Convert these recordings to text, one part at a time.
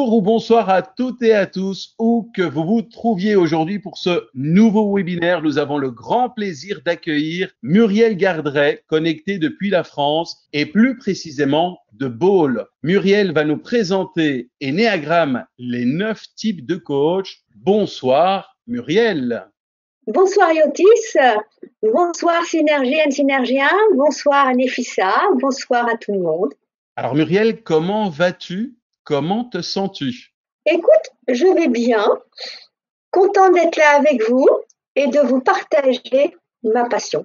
Bonjour ou bonsoir à toutes et à tous, où que vous vous trouviez aujourd'hui pour ce nouveau webinaire. Nous avons le grand plaisir d'accueillir Muriel Gardret, connectée depuis la France et plus précisément de Bâle. Muriel va nous présenter Ennéagramme, les 9 types de coach. Bonsoir Muriel. Bonsoir Yotis, bonsoir synergienne, synergien, bonsoir Nefissa, bonsoir à tout le monde. Alors Muriel, comment vas-tu? Comment te sens-tu? Écoute, je vais bien, content d'être là avec vous et de vous partager ma passion.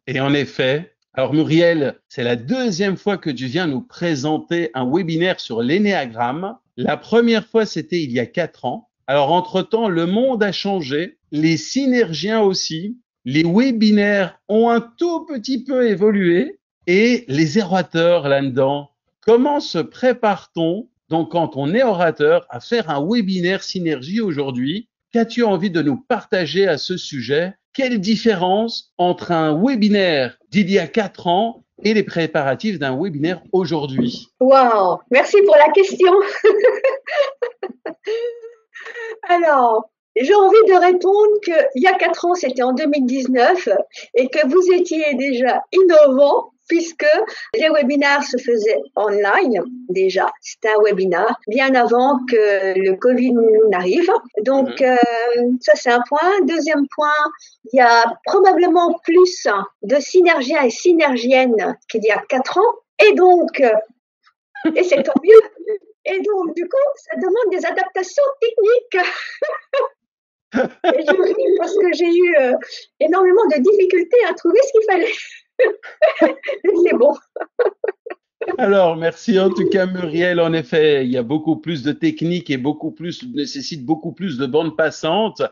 Et en effet, alors Muriel, c'est la deuxième fois que tu viens nous présenter un webinaire sur l'énéagramme. La première fois, c'était il y a 4 ans. Alors entre-temps, le monde a changé, les synergiens aussi, les webinaires ont un tout petit peu évolué et les orateurs là-dedans. Comment se prépare-t-on, donc quand on est orateur, à faire un webinaire synergie aujourd'hui? Qu'as-tu envie de nous partager à ce sujet? Quelle différence entre un webinaire d'il y a 4 ans et les préparatifs d'un webinaire aujourd'hui? Waouh, merci pour la question. Alors, j'ai envie de répondre qu'il y a 4 ans, c'était en 2019, et que vous étiez déjà innovant puisque les webinaires se faisaient online déjà. C'était un webinar bien avant que le Covid n'arrive. Donc, ça c'est un point. Deuxième point, il y a probablement plus de synergiens et synergiennes qu'il y a 4 ans. Et donc, et c'est tant mieux. Et donc, du coup, ça demande des adaptations techniques. Et je ris parce que j'ai eu énormément de difficultés à trouver ce qu'il fallait. C'est bon. Alors, merci en tout cas Muriel. En effet, il y a beaucoup plus de techniques et nécessite beaucoup plus de bandes passantes.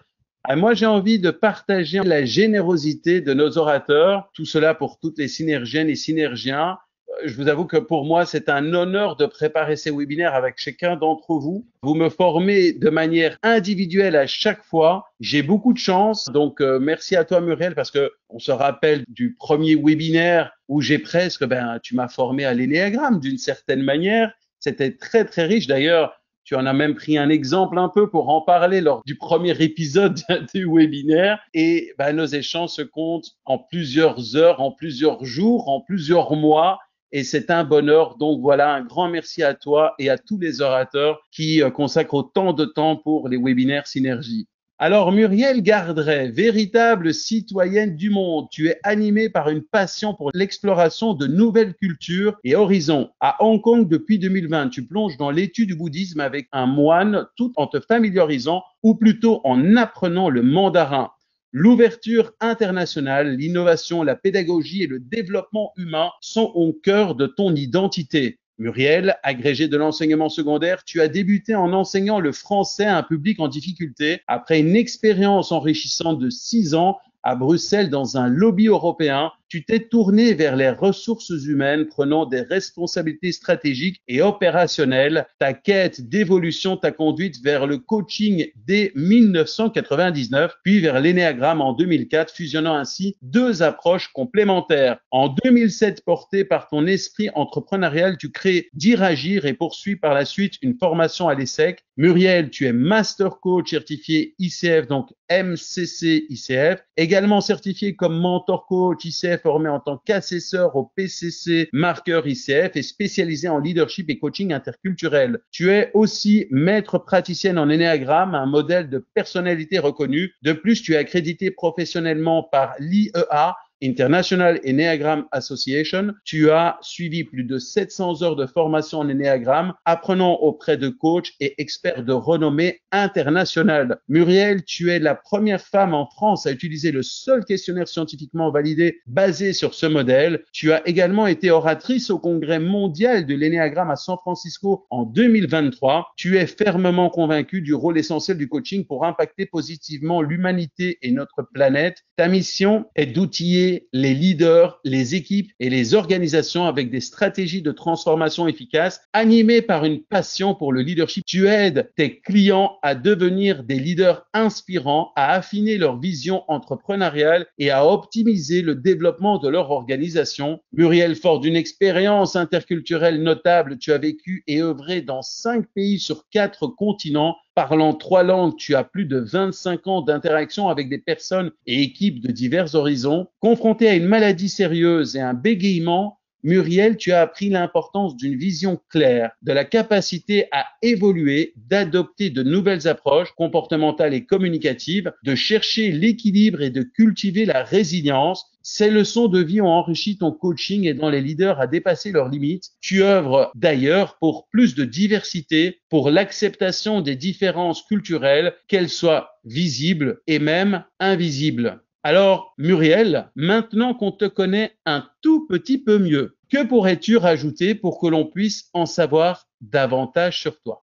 Moi, j'ai envie de partager la générosité de nos orateurs, tout cela pour toutes les synergiennes et synergiens. Je vous avoue que pour moi, c'est un honneur de préparer ces webinaires avec chacun d'entre vous. Vous me formez de manière individuelle à chaque fois. J'ai beaucoup de chance. Donc, merci à toi, Muriel, parce que on se rappelle du premier webinaire où tu m'as formé à l'énéagramme d'une certaine manière. C'était très, très riche. D'ailleurs, tu en as même pris un exemple un peu pour en parler lors du premier épisode du webinaire. Et nos échanges se comptent en plusieurs heures, en plusieurs jours, en plusieurs mois. Et c'est un bonheur. Donc voilà, un grand merci à toi et à tous les orateurs qui consacrent autant de temps pour les webinaires Synergie. Alors Muriel Gardret, véritable citoyenne du monde, tu es animée par une passion pour l'exploration de nouvelles cultures et horizons. À Hong Kong depuis 2020, tu plonges dans l'étude du bouddhisme avec un moine tout en te familiarisant ou plutôt en apprenant le mandarin. L'ouverture internationale, l'innovation, la pédagogie et le développement humain sont au cœur de ton identité. Muriel, agrégée de l'enseignement secondaire, tu as débuté en enseignant le français à un public en difficulté après une expérience enrichissante de 6 ans à Bruxelles dans un lobby européen. Tu t'es tourné vers les ressources humaines, prenant des responsabilités stratégiques et opérationnelles. Ta quête d'évolution t'a conduite vers le coaching dès 1999, puis vers l'énéagramme en 2004, fusionnant ainsi 2 approches complémentaires. En 2007, porté par ton esprit entrepreneurial, tu crées Diragir et poursuis par la suite une formation à l'ESSEC. Muriel, tu es Master Coach certifié ICF, donc MCC ICF, également certifié comme Mentor Coach ICF, formé en tant qu'assesseur au PCC marqueur ICF et spécialisé en leadership et coaching interculturel. Tu es aussi maître praticienne en énéagramme, un modèle de personnalité reconnu. De plus, tu es accrédité professionnellement par l'IEA, International Enneagram Association. Tu as suivi plus de 700 heures de formation en énéagramme, apprenant auprès de coachs et experts de renommée internationale. Muriel, tu es la première femme en France à utiliser le seul questionnaire scientifiquement validé basé sur ce modèle. Tu as également été oratrice au congrès mondial de l'énéagramme à San Francisco en 2023. Tu es fermement convaincue du rôle essentiel du coaching pour impacter positivement l'humanité et notre planète. Ta mission est d'outiller guider les leaders, les équipes et les organisations avec des stratégies de transformation efficaces animées par une passion pour le leadership. Tu aides tes clients à devenir des leaders inspirants, à affiner leur vision entrepreneuriale et à optimiser le développement de leur organisation. Muriel, fort d'une expérience interculturelle notable, tu as vécu et œuvré dans 5 pays sur 4 continents. Parlant 3 langues, tu as plus de 25 ans d'interaction avec des personnes et équipes de divers horizons. Confronté à une maladie sérieuse et un bégaiement, Muriel, tu as appris l'importance d'une vision claire, de la capacité à évoluer, d'adopter de nouvelles approches comportementales et communicatives, de chercher l'équilibre et de cultiver la résilience. Ces leçons de vie ont enrichi ton coaching et aidant les leaders à dépasser leurs limites. Tu œuvres d'ailleurs pour plus de diversité, pour l'acceptation des différences culturelles, qu'elles soient visibles et même invisibles. Alors, Muriel, maintenant qu'on te connaît un tout petit peu mieux, que pourrais-tu rajouter pour que l'on puisse en savoir davantage sur toi?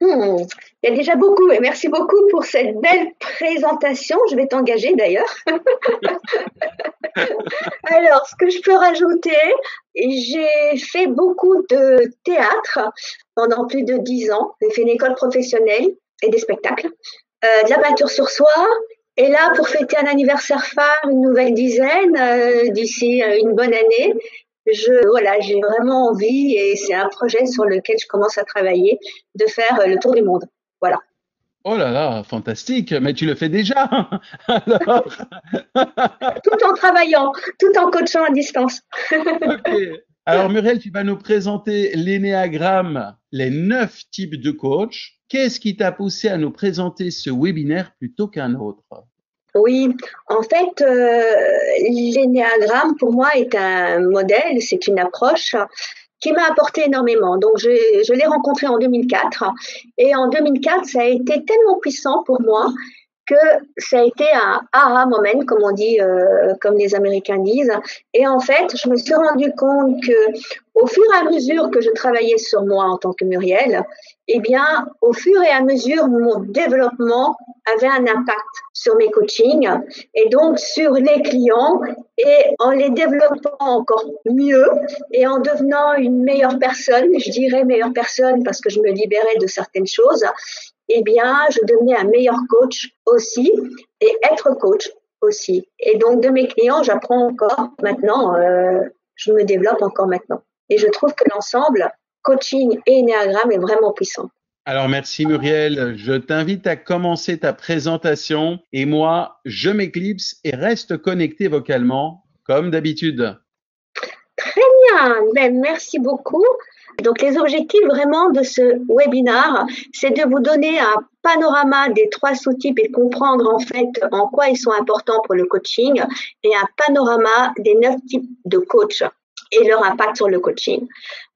Il y a déjà beaucoup, et merci beaucoup pour cette belle présentation. Je vais t'engager d'ailleurs. Alors, ce que je peux rajouter, j'ai fait beaucoup de théâtre pendant plus de 10 ans. J'ai fait une école professionnelle et des spectacles, de la peinture sur soie. Et là, pour fêter un anniversaire phare, une nouvelle dizaine, d'ici une bonne année, j'ai vraiment envie, et c'est un projet sur lequel je commence à travailler, de faire le tour du monde. Voilà. Oh là là, fantastique, mais tu le fais déjà. Alors, Tout en travaillant, tout en coachant à distance. ok. Alors Muriel, tu vas nous présenter l'énéagramme, les 9 types de coach. Qu'est-ce qui t'a poussé à nous présenter ce webinaire plutôt qu'un autre? Oui, en fait, l'énéagramme pour moi est un modèle, c'est une approche qui m'a apporté énormément. Donc, je l'ai rencontré en 2004, et en 2004, ça a été tellement puissant pour moi que ça a été un aha moment, comme on dit, comme les Américains disent. Et en fait, je me suis rendu compte que, au fur et à mesure que je travaillais sur moi en tant que Muriel, eh bien, au fur et à mesure, mon développement avait un impact sur mes coachings et donc sur les clients, et en les développant encore mieux et en devenant une meilleure personne, je dirais meilleure personne parce que je me libérais de certaines choses, eh bien, je devenais un meilleur coach aussi, et être coach aussi. Et donc, de mes clients, j'apprends encore maintenant, je me développe encore maintenant. Et je trouve que l'ensemble, coaching et énéagramme, est vraiment puissant. Alors merci Muriel, je t'invite à commencer ta présentation et moi, je m'éclipse et reste connecté vocalement comme d'habitude. Très bien, ben, merci beaucoup. Donc, les objectifs vraiment de ce webinaire, c'est de vous donner un panorama des 3 sous-types et de comprendre en fait en quoi ils sont importants pour le coaching, et un panorama des 9 types de coach et leur impact sur le coaching.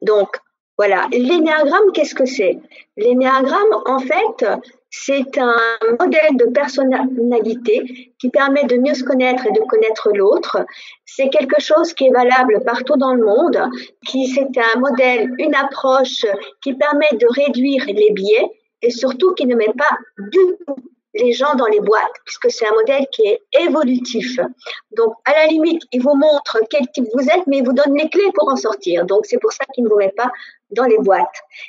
Donc, voilà. L'énéagramme, qu'est-ce que c'est? L'énéagramme, en fait, c'est un modèle de personnalité qui permet de mieux se connaître et de connaître l'autre. C'est quelque chose qui est valable partout dans le monde, c'est un modèle, une approche qui permet de réduire les biais et surtout qui ne met pas du tout les gens dans les boîtes, puisque c'est un modèle qui est évolutif. Donc, à la limite, il vous montre quel type vous êtes, mais il vous donne les clés pour en sortir. Donc, c'est pour ça qu'il ne vous met pas dans les boîtes.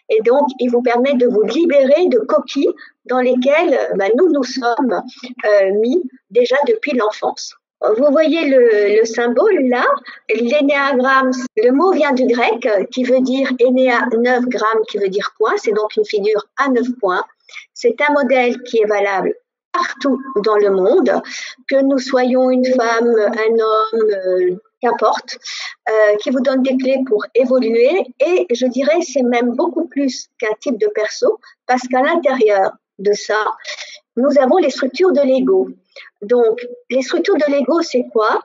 Et donc, il vous permet de vous libérer de coquilles dans lesquelles nous sommes mis déjà depuis l'enfance. Vous voyez le symbole là, l'énéagramme, le mot vient du grec qui veut dire énéa, 9 grammes, qui veut dire point. C'est donc une figure à 9 points. C'est un modèle qui est valable partout dans le monde, que nous soyons une femme, un homme, qu'importe, qui vous donne des clés pour évoluer. Et je dirais, c'est même beaucoup plus qu'un type de perso, parce qu'à l'intérieur de ça, nous avons les structures de l'ego. Donc, les structures de l'ego, c'est quoi?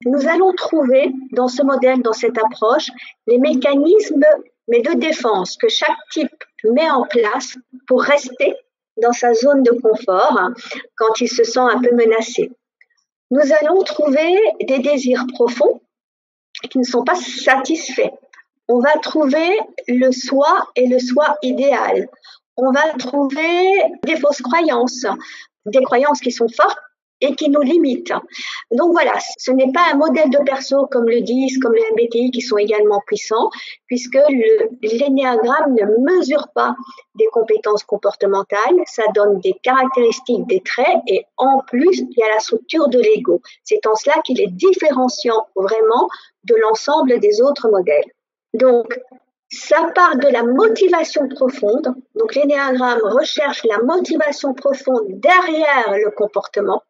Nous allons trouver dans ce modèle, dans cette approche, les mécanismes mais de défense que chaque type met en place pour rester dans sa zone de confort quand il se sent un peu menacé. Nous allons trouver des désirs profonds qui ne sont pas satisfaits. On va trouver le soi et le soi idéal. On va trouver des fausses croyances, des croyances qui sont fortes et qui nous limite. Donc voilà, ce n'est pas un modèle de perso comme le disent, comme le MBTI qui sont également puissants, puisque l'énéagramme ne mesure pas des compétences comportementales, ça donne des caractéristiques, des traits, et en plus, il y a la structure de l'ego. C'est en cela qu'il est différenciant vraiment de l'ensemble des autres modèles. Donc, ça part de la motivation profonde. Donc, l'énéagramme recherche la motivation profonde derrière le comportement.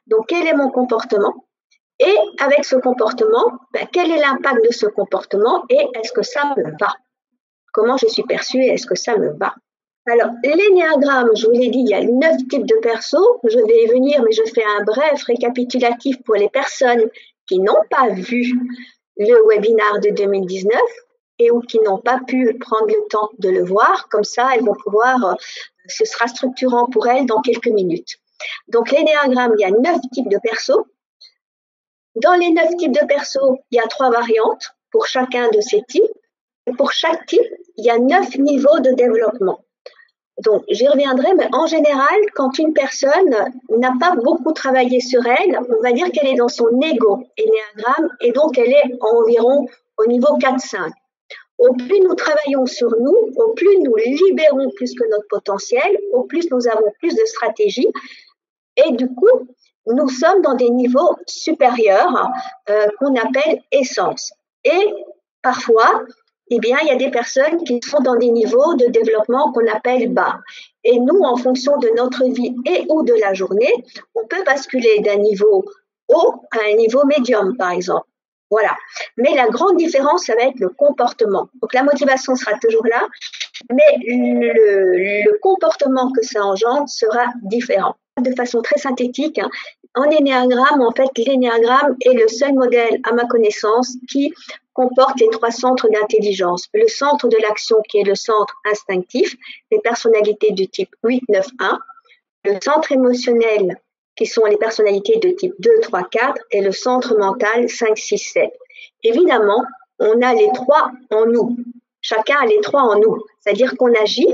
Donc, quel est mon comportement? Et avec ce comportement, quel est l'impact de ce comportement et est-ce que ça me va? Comment je suis perçue et est-ce que ça me va? Alors, l'énéagramme, je vous l'ai dit, il y a 9 types de persos. Je vais y venir, mais je fais un bref récapitulatif pour les personnes qui n'ont pas vu le webinaire de 2019 et ou qui n'ont pas pu prendre le temps de le voir. Comme ça, elles vont pouvoir, ce sera structurant pour elles dans quelques minutes. Donc, l'énéagramme, il y a 9 types de persos. Dans les 9 types de persos, il y a 3 variantes pour chacun de ces types. Et pour chaque type, il y a 9 niveaux de développement. Donc, j'y reviendrai, mais en général, quand une personne n'a pas beaucoup travaillé sur elle, on va dire qu'elle est dans son ego énéagramme et donc elle est environ au niveau 4-5. Au plus nous travaillons sur nous, au plus nous libérons plus que notre potentiel, au plus nous avons plus de stratégies et du coup, nous sommes dans des niveaux supérieurs qu'on appelle essence. Et parfois, eh bien, il y a des personnes qui sont dans des niveaux de développement qu'on appelle bas. Et nous, en fonction de notre vie et ou de la journée, on peut basculer d'un niveau haut à un niveau médium, par exemple. Voilà. Mais la grande différence, ça va être le comportement. Donc, la motivation sera toujours là, mais le comportement que ça engendre sera différent. De façon très synthétique, en énéagramme, en fait, l'énéagramme est le seul modèle, à ma connaissance, qui comporte les 3 centres d'intelligence. Le centre de l'action, qui est le centre instinctif, les personnalités du type 8, 9, 1. Le centre émotionnel, qui sont les personnalités de type 2, 3, 4. Et le centre mental, 5, 6, 7. Évidemment, on a les 3 en nous. Chacun a les 3 en nous. C'est-à-dire qu'on agit,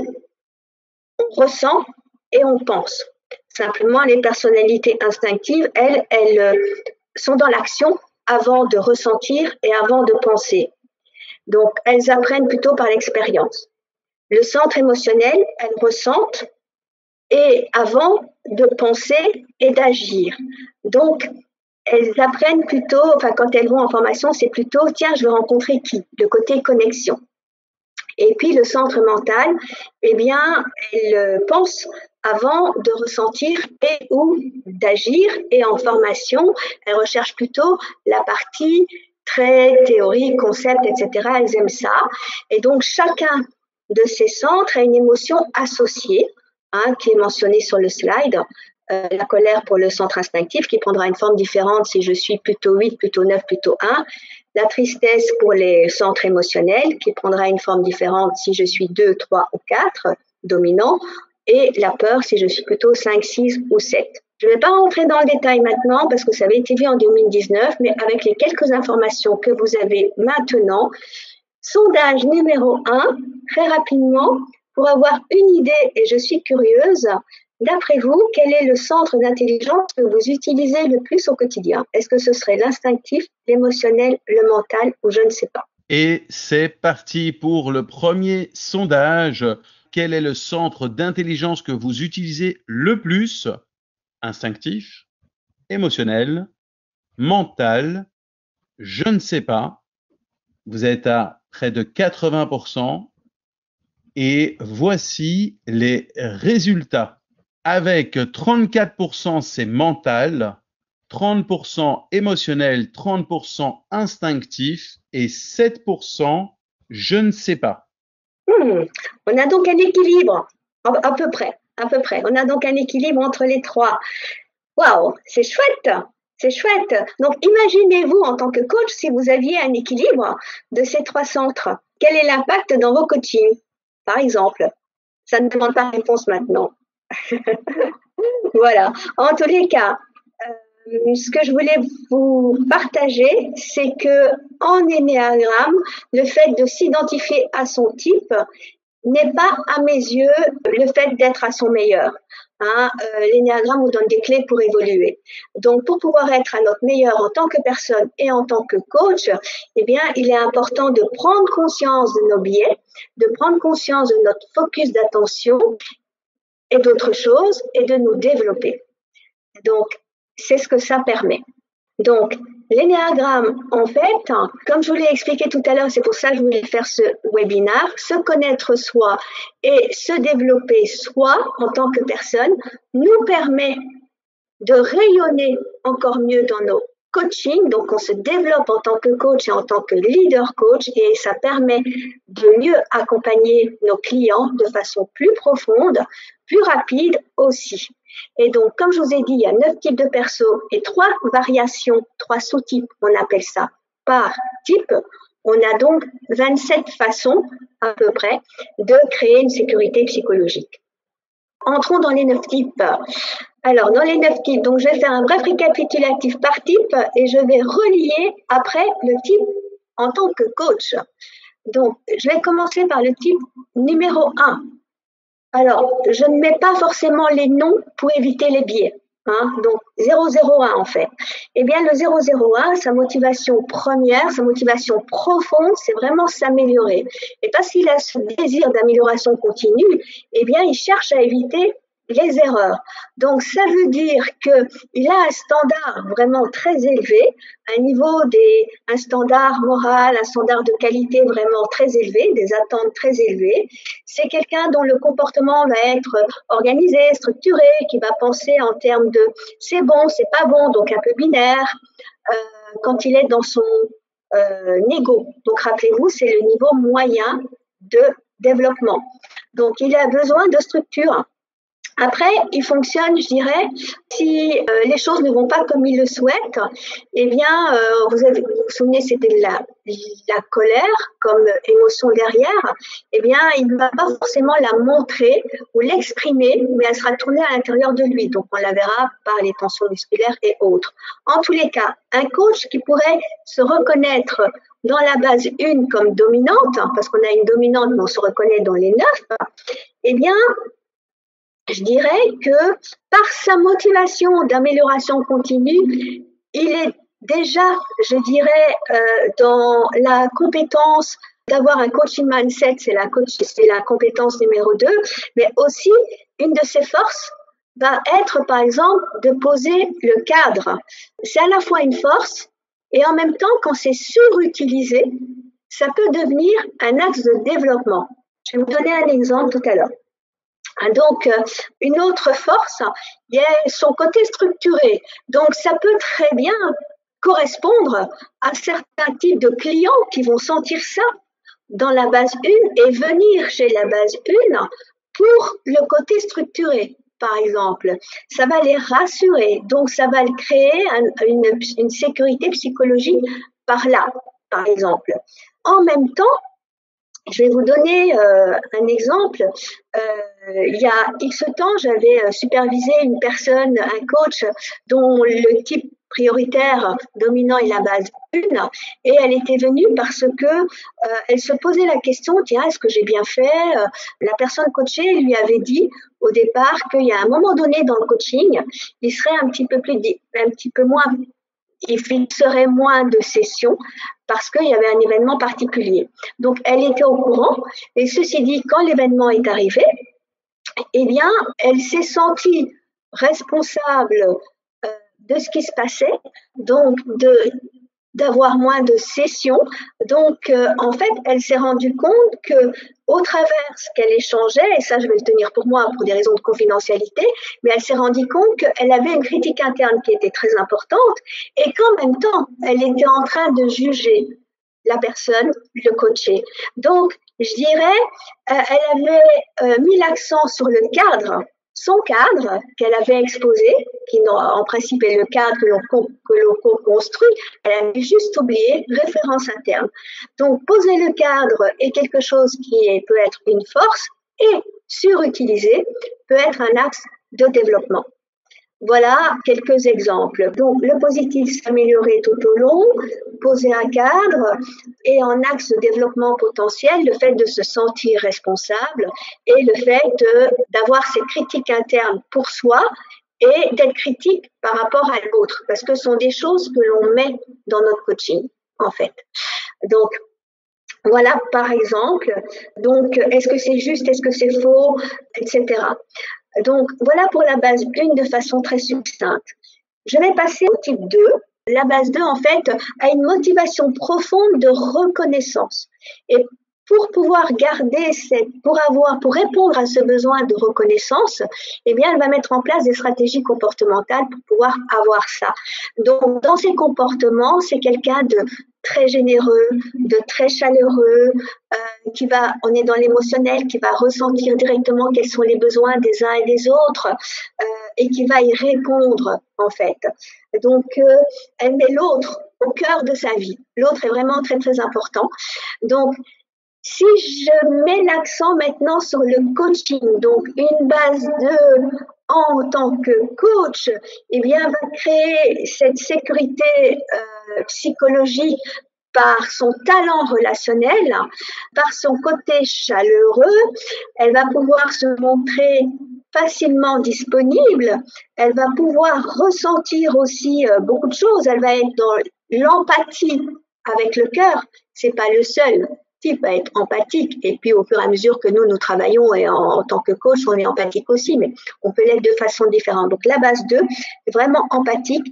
on ressent et on pense. Simplement, les personnalités instinctives, elles sont dans l'action avant de ressentir et avant de penser. Donc, elles apprennent plutôt par l'expérience. Le centre émotionnel, elles ressentent et avant de penser et d'agir. Donc, elles apprennent plutôt, enfin, quand elles vont en formation, c'est plutôt, tiens, je vais rencontrer qui? Le côté connexion. Et puis, le centre mental, eh bien, elles pensent avant de ressentir et ou d'agir. Et en formation, elles recherchent plutôt la partie très théorie, concept, etc. Elles aiment ça. Et donc, chacun de ces centres a une émotion associée, qui est mentionnée sur le slide. La colère pour le centre instinctif, qui prendra une forme différente si je suis plutôt 8, plutôt 9, plutôt 1. La tristesse pour les centres émotionnels, qui prendra une forme différente si je suis 2, 3 ou 4, dominant. Et la peur si je suis plutôt 5, 6 ou 7. Je ne vais pas rentrer dans le détail maintenant parce que ça avait été vu en 2019, mais avec les quelques informations que vous avez maintenant, sondage numéro 1, très rapidement, pour avoir une idée, et je suis curieuse, d'après vous, quel est le centre d'intelligence que vous utilisez le plus au quotidien? Est-ce que ce serait l'instinctif, l'émotionnel, le mental ou je ne sais pas? Et c'est parti pour le premier sondage. Quel est le centre d'intelligence que vous utilisez le plus? Instinctif, émotionnel, mental, je ne sais pas. Vous êtes à près de 80%. Et voici les résultats. Avec 34%, c'est mental, 30% émotionnel, 30% instinctif et 7%, je ne sais pas. On a donc un équilibre, à peu près. On a donc un équilibre entre les 3. Waouh, c'est chouette. C'est chouette. Donc, imaginez-vous en tant que coach si vous aviez un équilibre de ces 3 centres. Quel est l'impact dans vos coachings, par exemple? Ça ne demande pas de réponse maintenant. Voilà. En tous les cas, ce que je voulais vous partager, c'est que en énéagramme, le fait de s'identifier à son type n'est pas, à mes yeux, le fait d'être à son meilleur. Hein, l'énéagramme nous donne des clés pour évoluer. Donc, pour pouvoir être à notre meilleur en tant que personne et en tant que coach, eh bien, il est important de prendre conscience de nos biais, de prendre conscience de notre focus d'attention et d'autres choses et de nous développer. Donc, c'est ce que ça permet. Donc, l'énéagramme, en fait, comme je vous l'ai expliqué tout à l'heure, c'est pour ça que je voulais faire ce webinaire, se connaître soi et se développer soi en tant que personne nous permet de rayonner encore mieux dans nos coachings. Donc, on se développe en tant que coach et en tant que leader coach et ça permet de mieux accompagner nos clients de façon plus profonde, plus rapide aussi. Et donc, comme je vous ai dit, il y a 9 types de persos et 3 variations, 3 sous-types, on appelle ça par type. On a donc 27 façons, à peu près, de créer une sécurité psychologique. Entrons dans les 9 types. Alors, dans les 9 types, donc je vais faire un bref récapitulatif par type et je vais relier après le type en tant que coach. Donc, je vais commencer par le type numéro 1. Alors, je ne mets pas forcément les noms pour éviter les biais. Hein, donc 001 en fait. Eh bien le 001, sa motivation première, sa motivation profonde, c'est vraiment s'améliorer. Et parce qu'il a ce désir d'amélioration continue, eh bien il cherche à éviter les erreurs. Donc ça veut dire qu'il a un standard vraiment très élevé, un standard moral, un standard de qualité vraiment très élevé, des attentes très élevées. C'est quelqu'un dont le comportement va être organisé, structuré, qui va penser en termes de c'est bon, c'est pas bon, donc un peu binaire, quand il est dans son ego. Donc rappelez-vous, c'est le niveau moyen de développement. Donc il a besoin de structure. Après, il fonctionne, je dirais, si les choses ne vont pas comme il le souhaite, eh bien, vous vous souvenez, c'était la colère comme émotion derrière, eh bien, il ne va pas forcément la montrer ou l'exprimer, mais elle sera tournée à l'intérieur de lui. Donc, on la verra par les tensions musculaires et autres. En tous les cas, un coach qui pourrait se reconnaître dans la base 1 comme dominante, parce qu'on a une dominante, mais on se reconnaît dans les 9, eh bien, je dirais que par sa motivation d'amélioration continue, il est déjà, je dirais, dans la compétence d'avoir un coaching mindset, c'est la compétence numéro 2, mais aussi une de ses forces va être, par exemple, de poser le cadre. C'est à la fois une force et en même temps, quand c'est surutilisé, ça peut devenir un axe de développement. Je vais vous donner un exemple tout à l'heure. Donc, une autre force, il y a son côté structuré. Donc, ça peut très bien correspondre à certains types de clients qui vont sentir ça dans la base 1 et venir chez la base 1 pour le côté structuré, par exemple. Ça va les rassurer. Donc, ça va créer une sécurité psychologique par là, par exemple. En même temps, je vais vous donner un exemple. Il y a X temps, j'avais supervisé une personne, un coach, dont le type prioritaire dominant est la base 1, et elle était venue parce que elle se posait la question, tiens, est-ce que j'ai bien fait? La personne coachée lui avait dit au départ qu'il y a un moment donné dans le coaching, il serait un petit peu moins, il fixerait moins de sessions parce qu'il y avait un événement particulier. Donc, elle était au courant. Et ceci dit, quand l'événement est arrivé, eh bien, elle s'est sentie responsable de ce qui se passait, donc d'avoir moins de sessions. Donc, en fait, elle s'est rendue compte que au travers ce qu'elle échangeait, et ça je vais le tenir pour moi pour des raisons de confidentialité, mais elle s'est rendue compte qu'elle avait une critique interne qui était très importante et qu'en même temps, elle était en train de juger la personne, le coaché. Donc, je dirais, elle avait mis l'accent sur le cadre, son cadre qu'elle avait exposé, qui en principe est le cadre que l'on construit, elle avait juste oublié référence interne. Donc, poser le cadre est quelque chose qui peut être une force et surutilisé peut être un axe de développement. Voilà quelques exemples. Donc, le positif, s'améliorer tout au long, poser un cadre et en axe de développement potentiel, le fait de se sentir responsable et le fait d'avoir ces critiques internes pour soi et d'être critique par rapport à l'autre, parce que ce sont des choses que l'on met dans notre coaching, en fait. Donc, voilà, par exemple. Donc, est-ce que c'est juste, est-ce que c'est faux, etc. Donc, voilà pour la base 1 de façon très succincte. Je vais passer au type 2. La base 2, en fait, a une motivation profonde de reconnaissance. Et pour pouvoir garder pour répondre à ce besoin de reconnaissance, eh bien, elle va mettre en place des stratégies comportementales pour pouvoir avoir ça. Donc, dans ses comportements, c'est quelqu'un de très généreux, de très chaleureux, on est dans l'émotionnel, qui va ressentir directement quels sont les besoins des uns et des autres, et qui va y répondre, en fait. Donc, elle met l'autre au cœur de sa vie. L'autre est vraiment très, très important. Donc, si je mets l'accent maintenant sur le coaching, donc une base en tant que coach, eh bien, va créer cette sécurité psychologique par son talent relationnel, par son côté chaleureux. Elle va pouvoir se montrer facilement disponible. Elle va pouvoir ressentir aussi beaucoup de choses. Elle va être dans l'empathie avec le cœur. C'est pas le seul type à être empathique. Et puis, au fur et à mesure que nous travaillons, et en tant que coach, on est empathique aussi, mais on peut l'être de façon différente. Donc, la base 2 est vraiment empathique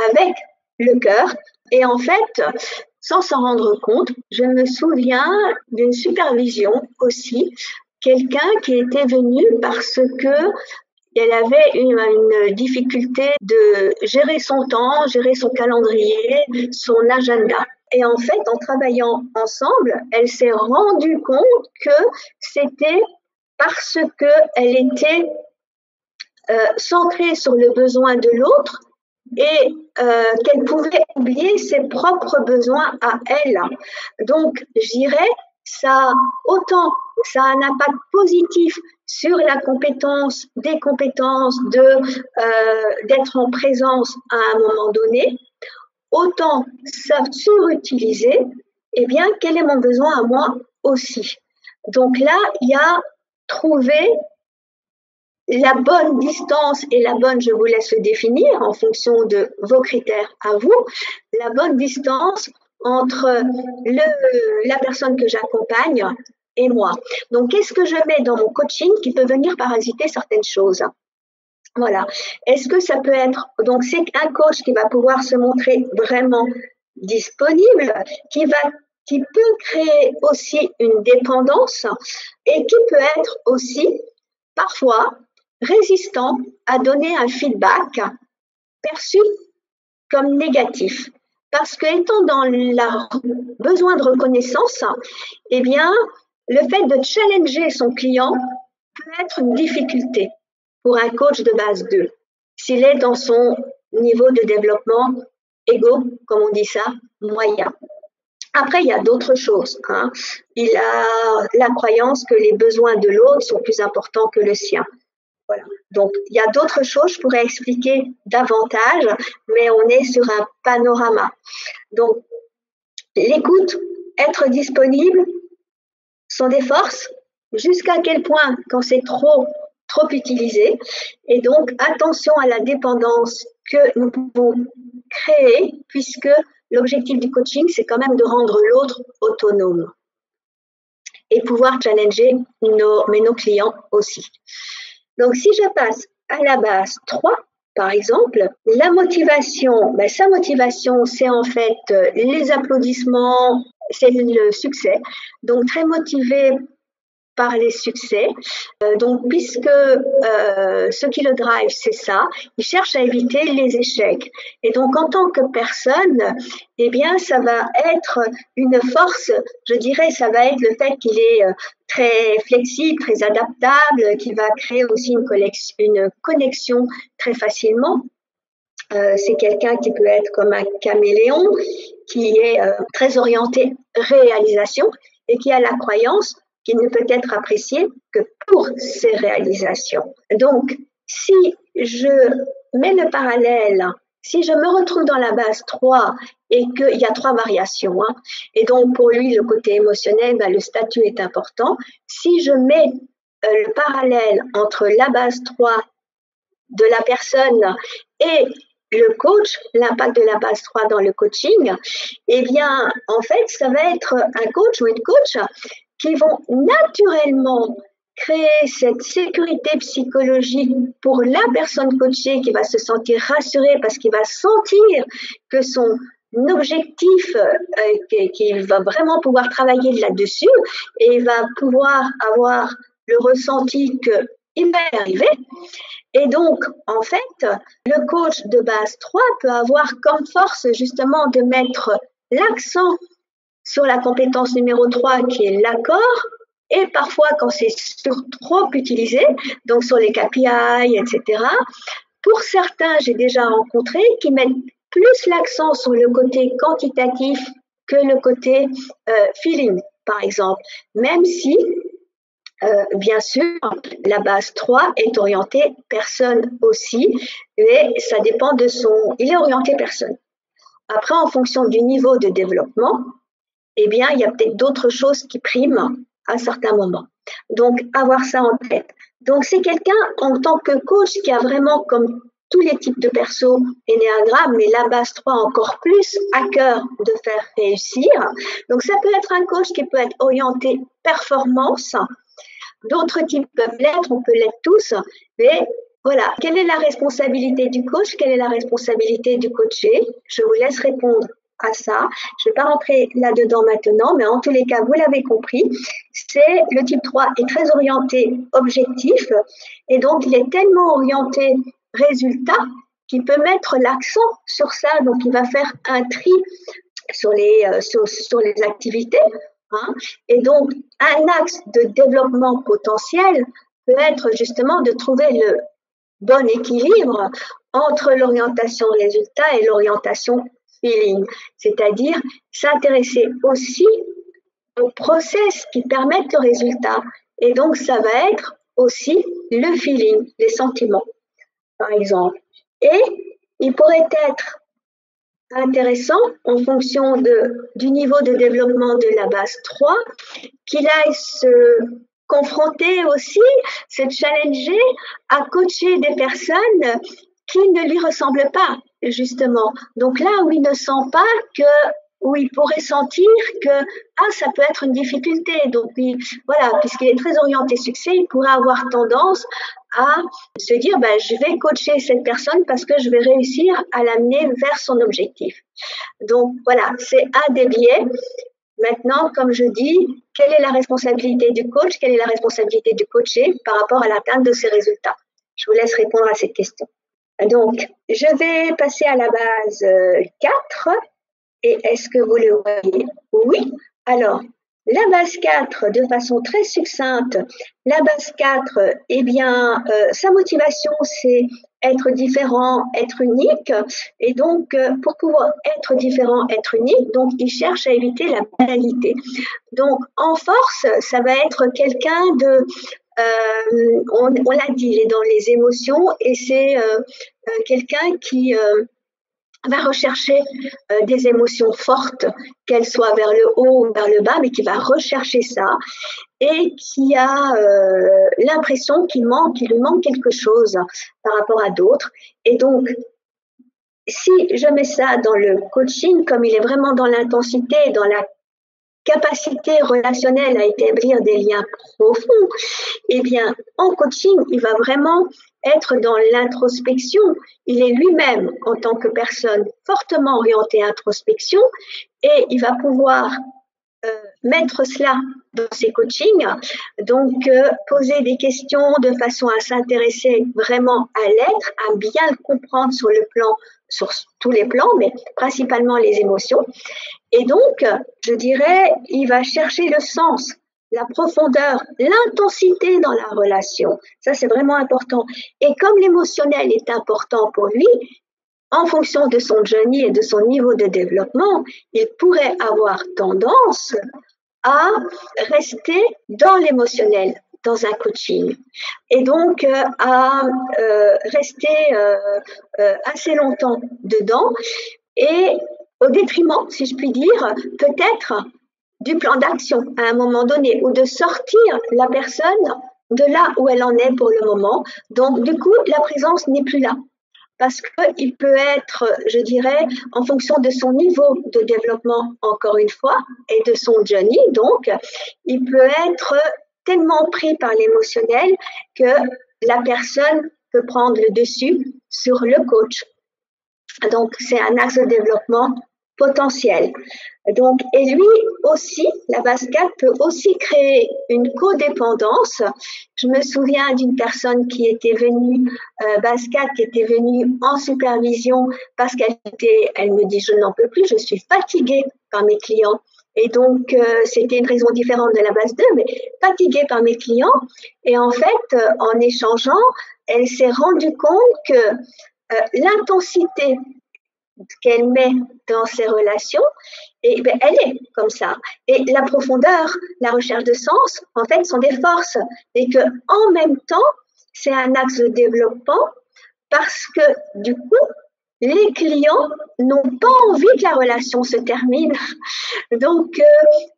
avec le cœur. Et en fait, sans s'en rendre compte, je me souviens d'une supervision aussi, quelqu'un qui était venu parce que elle avait une difficulté de gérer son temps, gérer son calendrier, son agenda. Et en fait, en travaillant ensemble, elle s'est rendue compte que c'était parce qu'elle était centrée sur le besoin de l'autre et qu'elle pouvait oublier ses propres besoins à elle. Donc, je dirais, ça a un impact positif sur la compétence, des compétences d'être en présence à un moment donné, autant ça surutiliser, eh bien, quel est mon besoin à moi aussi. Donc là, il y a trouvé la bonne distance et la bonne, je vous laisse le définir en fonction de vos critères à vous, la bonne distance entre la personne que j'accompagne et moi. Donc, qu'est-ce que je mets dans mon coaching qui peut venir parasiter certaines choses? Voilà. Est-ce que ça peut être, donc c'est un coach qui va pouvoir se montrer vraiment disponible, qui peut créer aussi une dépendance et qui peut être aussi parfois résistant à donner un feedback perçu comme négatif. Parce que étant dans le besoin de reconnaissance, eh bien, le fait de challenger son client peut être une difficulté pour un coach de base 2, s'il est dans son niveau de développement égo, comme on dit ça, moyen. Après, il y a d'autres choses. Il a la croyance que les besoins de l'autre sont plus importants que le sien. Voilà. Donc, il y a d'autres choses, je pourrais expliquer davantage, mais on est sur un panorama. Donc, l'écoute, être disponible sont des forces, jusqu'à quel point, quand c'est trop utilisé, et donc attention à la dépendance que nous pouvons créer, puisque l'objectif du coaching, c'est quand même de rendre l'autre autonome et pouvoir challenger nos clients aussi. Donc, si je passe à la base 3, par exemple, la motivation, sa motivation, c'est en fait les applaudissements, c'est le succès. Donc, très motivé par les succès. Donc, puisque ce qui le drive, c'est ça, il cherche à éviter les échecs. Et donc, en tant que personne, eh bien, ça va être une force, je dirais, ça va être le fait qu'il est très flexible, très adaptable, qui va créer aussi une connexion très facilement. C'est quelqu'un qui peut être comme un caméléon, qui est très orienté réalisation et qui a la croyance qu'il ne peut être apprécié que pour ses réalisations. Donc, si je mets le parallèle, si je me retrouve dans la base 3 et qu'il y a 3 variations, hein, et donc pour lui, le côté émotionnel, ben, le statut est important. Si je mets le parallèle entre la base 3 de la personne et le coach, l'impact de la base 3 dans le coaching, eh bien, en fait, ça va être un coach ou une coach qui vont naturellement créer cette sécurité psychologique pour la personne coachée qui va se sentir rassurée parce qu'il va sentir que son objectif, qu'il va vraiment pouvoir travailler là-dessus et il va pouvoir avoir le ressenti qu'il va y arriver. Et donc, en fait, le coach de base 3 peut avoir comme force justement de mettre l'accent sur la compétence numéro 3 qui est l'accord, et parfois quand c'est trop utilisé, donc sur les KPI, etc. Pour certains, j'ai déjà rencontré qui mettent plus l'accent sur le côté quantitatif que le côté feeling, par exemple, même si bien sûr, la base 3 est orientée personne aussi, mais ça dépend de il est orienté personne. Après, en fonction du niveau de développement, eh bien, il y a peut-être d'autres choses qui priment à certains moments. Donc, avoir ça en tête. Donc, c'est quelqu'un en tant que coach qui a vraiment, comme tous les types de perso énéagramme, mais la base 3 encore plus à cœur de faire réussir. Donc, ça peut être un coach qui peut être orienté performance. D'autres types peuvent l'être, on peut l'être tous, mais voilà. Quelle est la responsabilité du coach? Quelle est la responsabilité du coaché? Je vous laisse répondre à ça. Je ne vais pas rentrer là-dedans maintenant, mais en tous les cas, vous l'avez compris, le type 3 est très orienté objectif et donc il est tellement orienté résultat qu'il peut mettre l'accent sur ça. Donc, il va faire un tri sur les activités. Hein. Et donc, un axe de développement potentiel peut être justement de trouver le bon équilibre entre l'orientation résultat et l'orientation feeling, c'est-à-dire s'intéresser aussi aux process qui permettent le résultat. Et donc, ça va être aussi le feeling, les sentiments, par exemple. Et il pourrait être intéressant en fonction du niveau de développement de la base 3, qu'il aille se confronter aussi, se challenger à coacher des personnes qui ne lui ressemblent pas, justement. Donc là où il ne sent pas où il pourrait sentir que ça peut être une difficulté. Donc voilà, puisqu'il est très orienté succès, il pourrait avoir tendance à se dire je vais coacher cette personne parce que je vais réussir à l'amener vers son objectif. Donc voilà, c'est un des biais. Maintenant, comme je dis, quelle est la responsabilité du coach? Quelle est la responsabilité du coaché par rapport à l'atteinte de ses résultats? Je vous laisse répondre à cette question. Donc, je vais passer à la base 4. Et est-ce que vous le voyez? Oui. Alors, la base 4, de façon très succincte, la base 4, eh bien, sa motivation, c'est être différent, être unique. Et donc, pour pouvoir être différent, être unique, donc, il cherche à éviter la banalité. Donc, en force, ça va être quelqu'un on l'a dit, il est dans les émotions et c'est quelqu'un qui va rechercher des émotions fortes, qu'elles soient vers le haut ou vers le bas, mais qui va rechercher ça et qui a l'impression qu'il lui manque quelque chose par rapport à d'autres. Et donc, si je mets ça dans le coaching, comme il est vraiment dans l'intensité, dans la capacité relationnelle à établir des liens profonds, eh bien, en coaching, il va vraiment être dans l'introspection. Il est lui-même, en tant que personne fortement orientée introspection, et il va pouvoir mettre cela dans ses coachings, donc poser des questions de façon à s'intéresser vraiment à l'être, à bien le comprendre sur tous les plans, mais principalement les émotions. Et donc, je dirais, il va chercher le sens, la profondeur, l'intensité dans la relation. Ça, c'est vraiment important. Et comme l'émotionnel est important pour lui, en fonction de son journey et de son niveau de développement, il pourrait avoir tendance à rester dans l'émotionnel. dans un coaching et donc à rester assez longtemps dedans et au détriment, si je puis dire, peut-être du plan d'action à un moment donné ou de sortir la personne de là où elle en est pour le moment. Donc, du coup, la présence n'est plus là. Parce qu'il peut être, je dirais, en fonction de son niveau de développement, encore une fois, et de son journey, donc, il peut être tellement pris par l'émotionnel que la personne peut prendre le dessus sur le coach. Donc, c'est un axe de développement potentiel. Donc, et lui aussi, la base 4 peut aussi créer une codépendance. Je me souviens d'une personne qui était venue, base 4, qui était venue en supervision parce elle me dit, je n'en peux plus, je suis fatiguée par mes clients. Et donc, c'était une raison différente de la base 2, mais fatiguée par mes clients. Et en fait, en échangeant, elle s'est rendue compte que l'intensité qu'elle met dans ses relations, et ben, elle est comme ça. Et la profondeur, la recherche de sens, en fait, sont des forces. Et que en même temps, c'est un axe de développement parce que du coup, les clients n'ont pas envie que la relation se termine. Donc,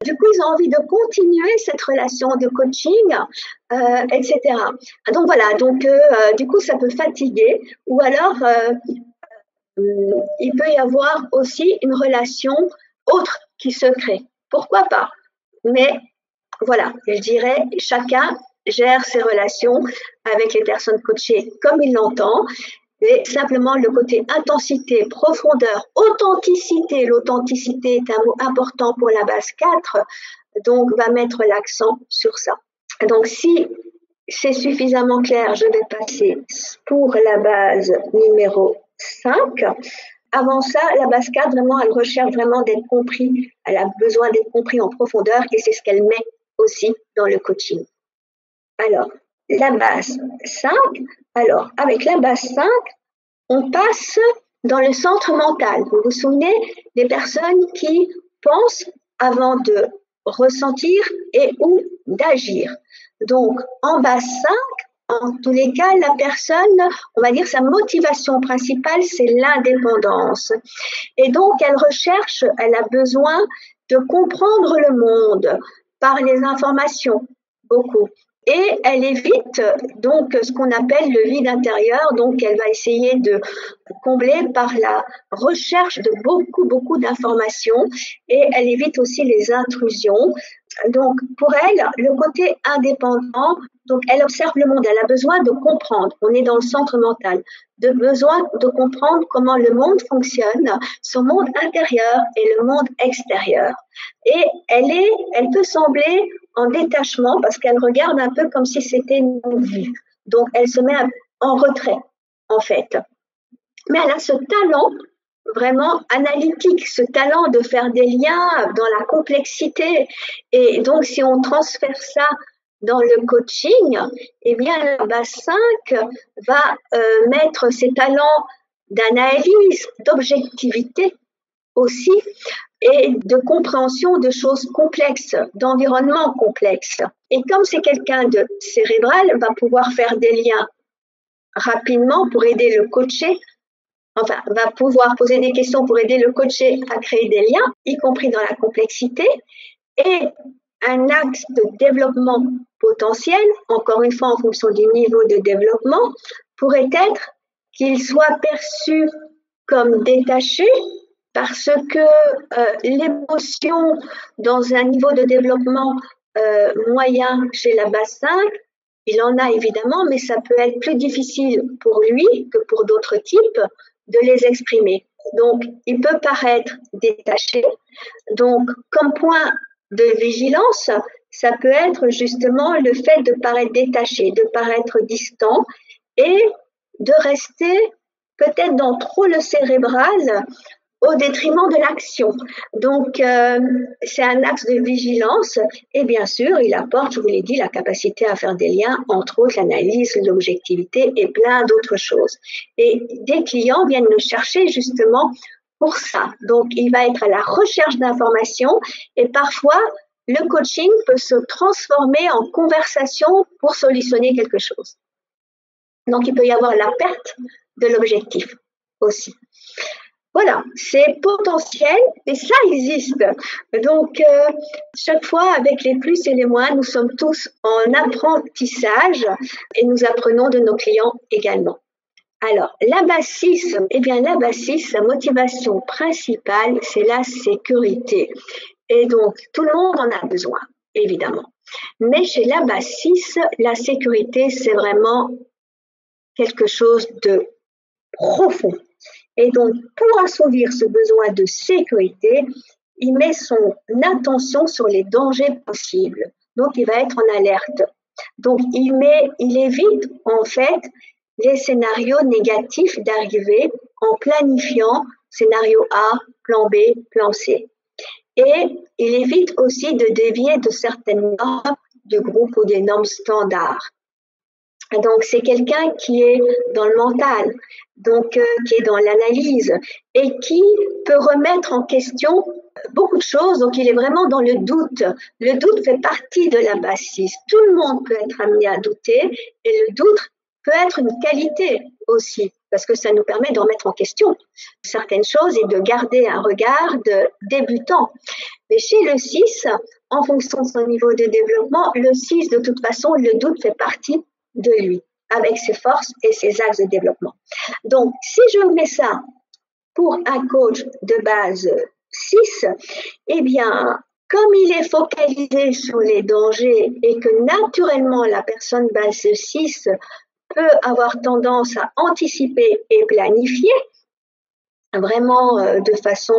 du coup, ils ont envie de continuer cette relation de coaching, etc. Donc voilà, donc du coup, ça peut fatiguer. Ou alors, il peut y avoir aussi une relation autre qui se crée. Pourquoi pas? Mais voilà, je dirais, chacun gère ses relations avec les personnes coachées comme il l'entend. Et simplement le côté intensité, profondeur, authenticité. L'authenticité est un mot important pour la base 4, donc va mettre l'accent sur ça. Donc si c'est suffisamment clair, je vais passer pour la base numéro 5. Avant ça, la base 4, vraiment, elle recherche vraiment d'être compris. Elle a besoin d'être compris en profondeur et c'est ce qu'elle met aussi dans le coaching. Alors, la base 5. Alors, avec la base 5, on passe dans le centre mental. Vous vous souvenez des personnes qui pensent avant de ressentir et ou d'agir. Donc, en base 5, en tous les cas, la personne, on va dire, sa motivation principale, c'est l'indépendance. Et donc, elle a besoin de comprendre le monde par les informations, beaucoup. Et elle évite donc ce qu'on appelle le vide intérieur, donc elle va essayer de combler par la recherche de beaucoup d'informations et elle évite aussi les intrusions. Donc pour elle, le côté indépendant, donc elle observe le monde, elle a besoin de comprendre, on est dans le centre mental, de besoin de comprendre comment le monde fonctionne, son monde intérieur et le monde extérieur. Et elle peut sembler en détachement parce qu'elle regarde un peu comme si c'était une vue. Donc, elle se met en retrait, en fait. Mais elle a ce talent vraiment analytique, ce talent de faire des liens dans la complexité. Et donc, si on transfère ça dans le coaching, eh bien, la base 5 va mettre ses talents d'analyse, d'objectivité aussi, et de compréhension de choses complexes, d'environnements complexes. Et comme c'est quelqu'un de cérébral, va pouvoir faire des liens rapidement pour aider le coaché, enfin, va pouvoir poser des questions pour aider le coaché à créer des liens, y compris dans la complexité. Et un axe de développement potentiel, encore une fois en fonction du niveau de développement, pourrait être qu'il soit perçu comme détaché parce que l'émotion dans un niveau de développement moyen chez la base 5, il en a évidemment, mais ça peut être plus difficile pour lui que pour d'autres types de les exprimer. Donc, il peut paraître détaché. Donc, comme point de vigilance, ça peut être justement le fait de paraître détaché, de paraître distant et de rester peut-être dans trop le cérébral au détriment de l'action. Donc, c'est un axe de vigilance et bien sûr, il apporte, je vous l'ai dit, la capacité à faire des liens entre autres l'analyse, l'objectivité et plein d'autres choses. Et des clients viennent le chercher justement pour ça. Donc, il va être à la recherche d'informations et parfois, le coaching peut se transformer en conversation pour solutionner quelque chose. Donc, il peut y avoir la perte de l'objectif aussi. Voilà, c'est potentiel et ça existe. Donc, chaque fois, avec les plus et les moins, nous sommes tous en apprentissage et nous apprenons de nos clients également. Alors, la base 6, la base 6, sa motivation principale, c'est la sécurité. Et donc, tout le monde en a besoin, évidemment. Mais chez la base 6, la sécurité, c'est vraiment quelque chose de profond. Et donc, pour assouvir ce besoin de sécurité, il met son attention sur les dangers possibles. Donc, il va être en alerte. Donc, il évite, en fait, les scénarios négatifs d'arrivée en planifiant scénario A, plan B, plan C. Et il évite aussi de dévier de certaines normes du groupe ou des normes standards. Donc, c'est quelqu'un qui est dans le mental, donc qui est dans l'analyse et qui peut remettre en question beaucoup de choses. Donc, il est vraiment dans le doute. Le doute fait partie de la base 6. Tout le monde peut être amené à douter et le doute peut être une qualité aussi parce que ça nous permet de remettre en question certaines choses et de garder un regard de débutant. Mais chez le 6, en fonction de son niveau de développement, le 6, de toute façon, le doute fait partie de lui, avec ses forces et ses axes de développement. Donc, si je mets ça pour un coach de base 6, eh bien, comme il est focalisé sur les dangers et que naturellement la personne base 6 peut avoir tendance à anticiper et planifier, vraiment de façon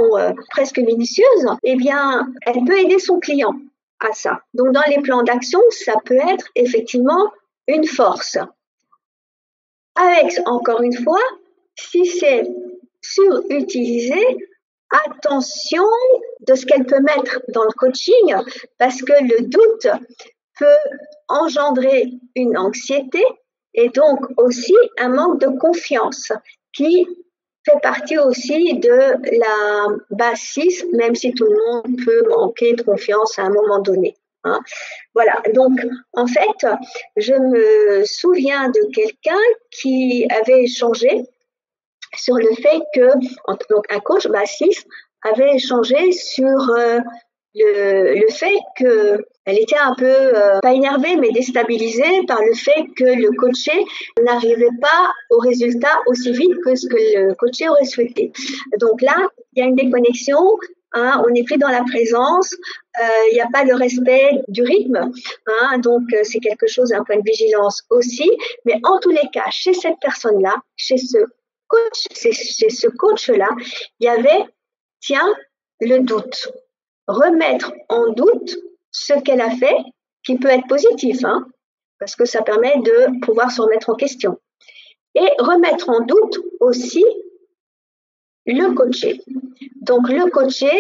presque minutieuse, eh bien, elle peut aider son client à ça. Donc, dans les plans d'action, ça peut être effectivement une force. Avec, encore une fois, si c'est surutilisé, attention de ce qu'elle peut mettre dans le coaching, parce que le doute peut engendrer une anxiété et donc aussi un manque de confiance qui fait partie aussi de la base 6, même si tout le monde peut manquer de confiance à un moment donné. Hein. Voilà, donc en fait, je me souviens de quelqu'un qui avait échangé sur le fait que, donc un coach base 6 avait échangé sur le fait qu'elle était un peu, pas énervée, mais déstabilisée par le fait que le coaché n'arrivait pas au résultat aussi vite que ce que le coaché aurait souhaité. Donc là, il y a une déconnexion. Hein, on n'est plus dans la présence, il n'y a pas le respect du rythme, hein, donc c'est quelque chose, un point de vigilance aussi. Mais en tous les cas, chez cette personne-là, chez ce coach-là, il y avait, le doute. Remettre en doute ce qu'elle a fait, qui peut être positif, hein, parce que ça permet de pouvoir se remettre en question. Et remettre en doute aussi le coaché. Donc, le coaché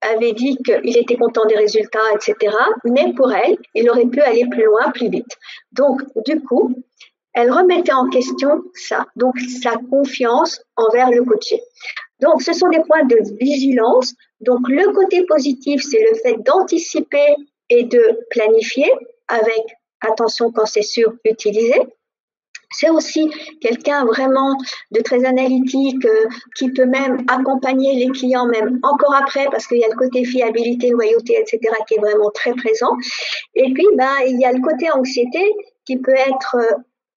avait dit qu'il était content des résultats, etc. Mais pour elle, il aurait pu aller plus loin, plus vite. Donc, du coup, elle remettait en question ça, donc sa confiance envers le coaché. Donc, ce sont des points de vigilance. Donc, le côté positif, c'est le fait d'anticiper et de planifier avec attention quand c'est surutilisé. C'est aussi quelqu'un vraiment de très analytique qui peut même accompagner les clients même encore après parce qu'il y a le côté fiabilité, loyauté, etc. qui est vraiment très présent. Et puis, il y a le côté anxiété qui peut être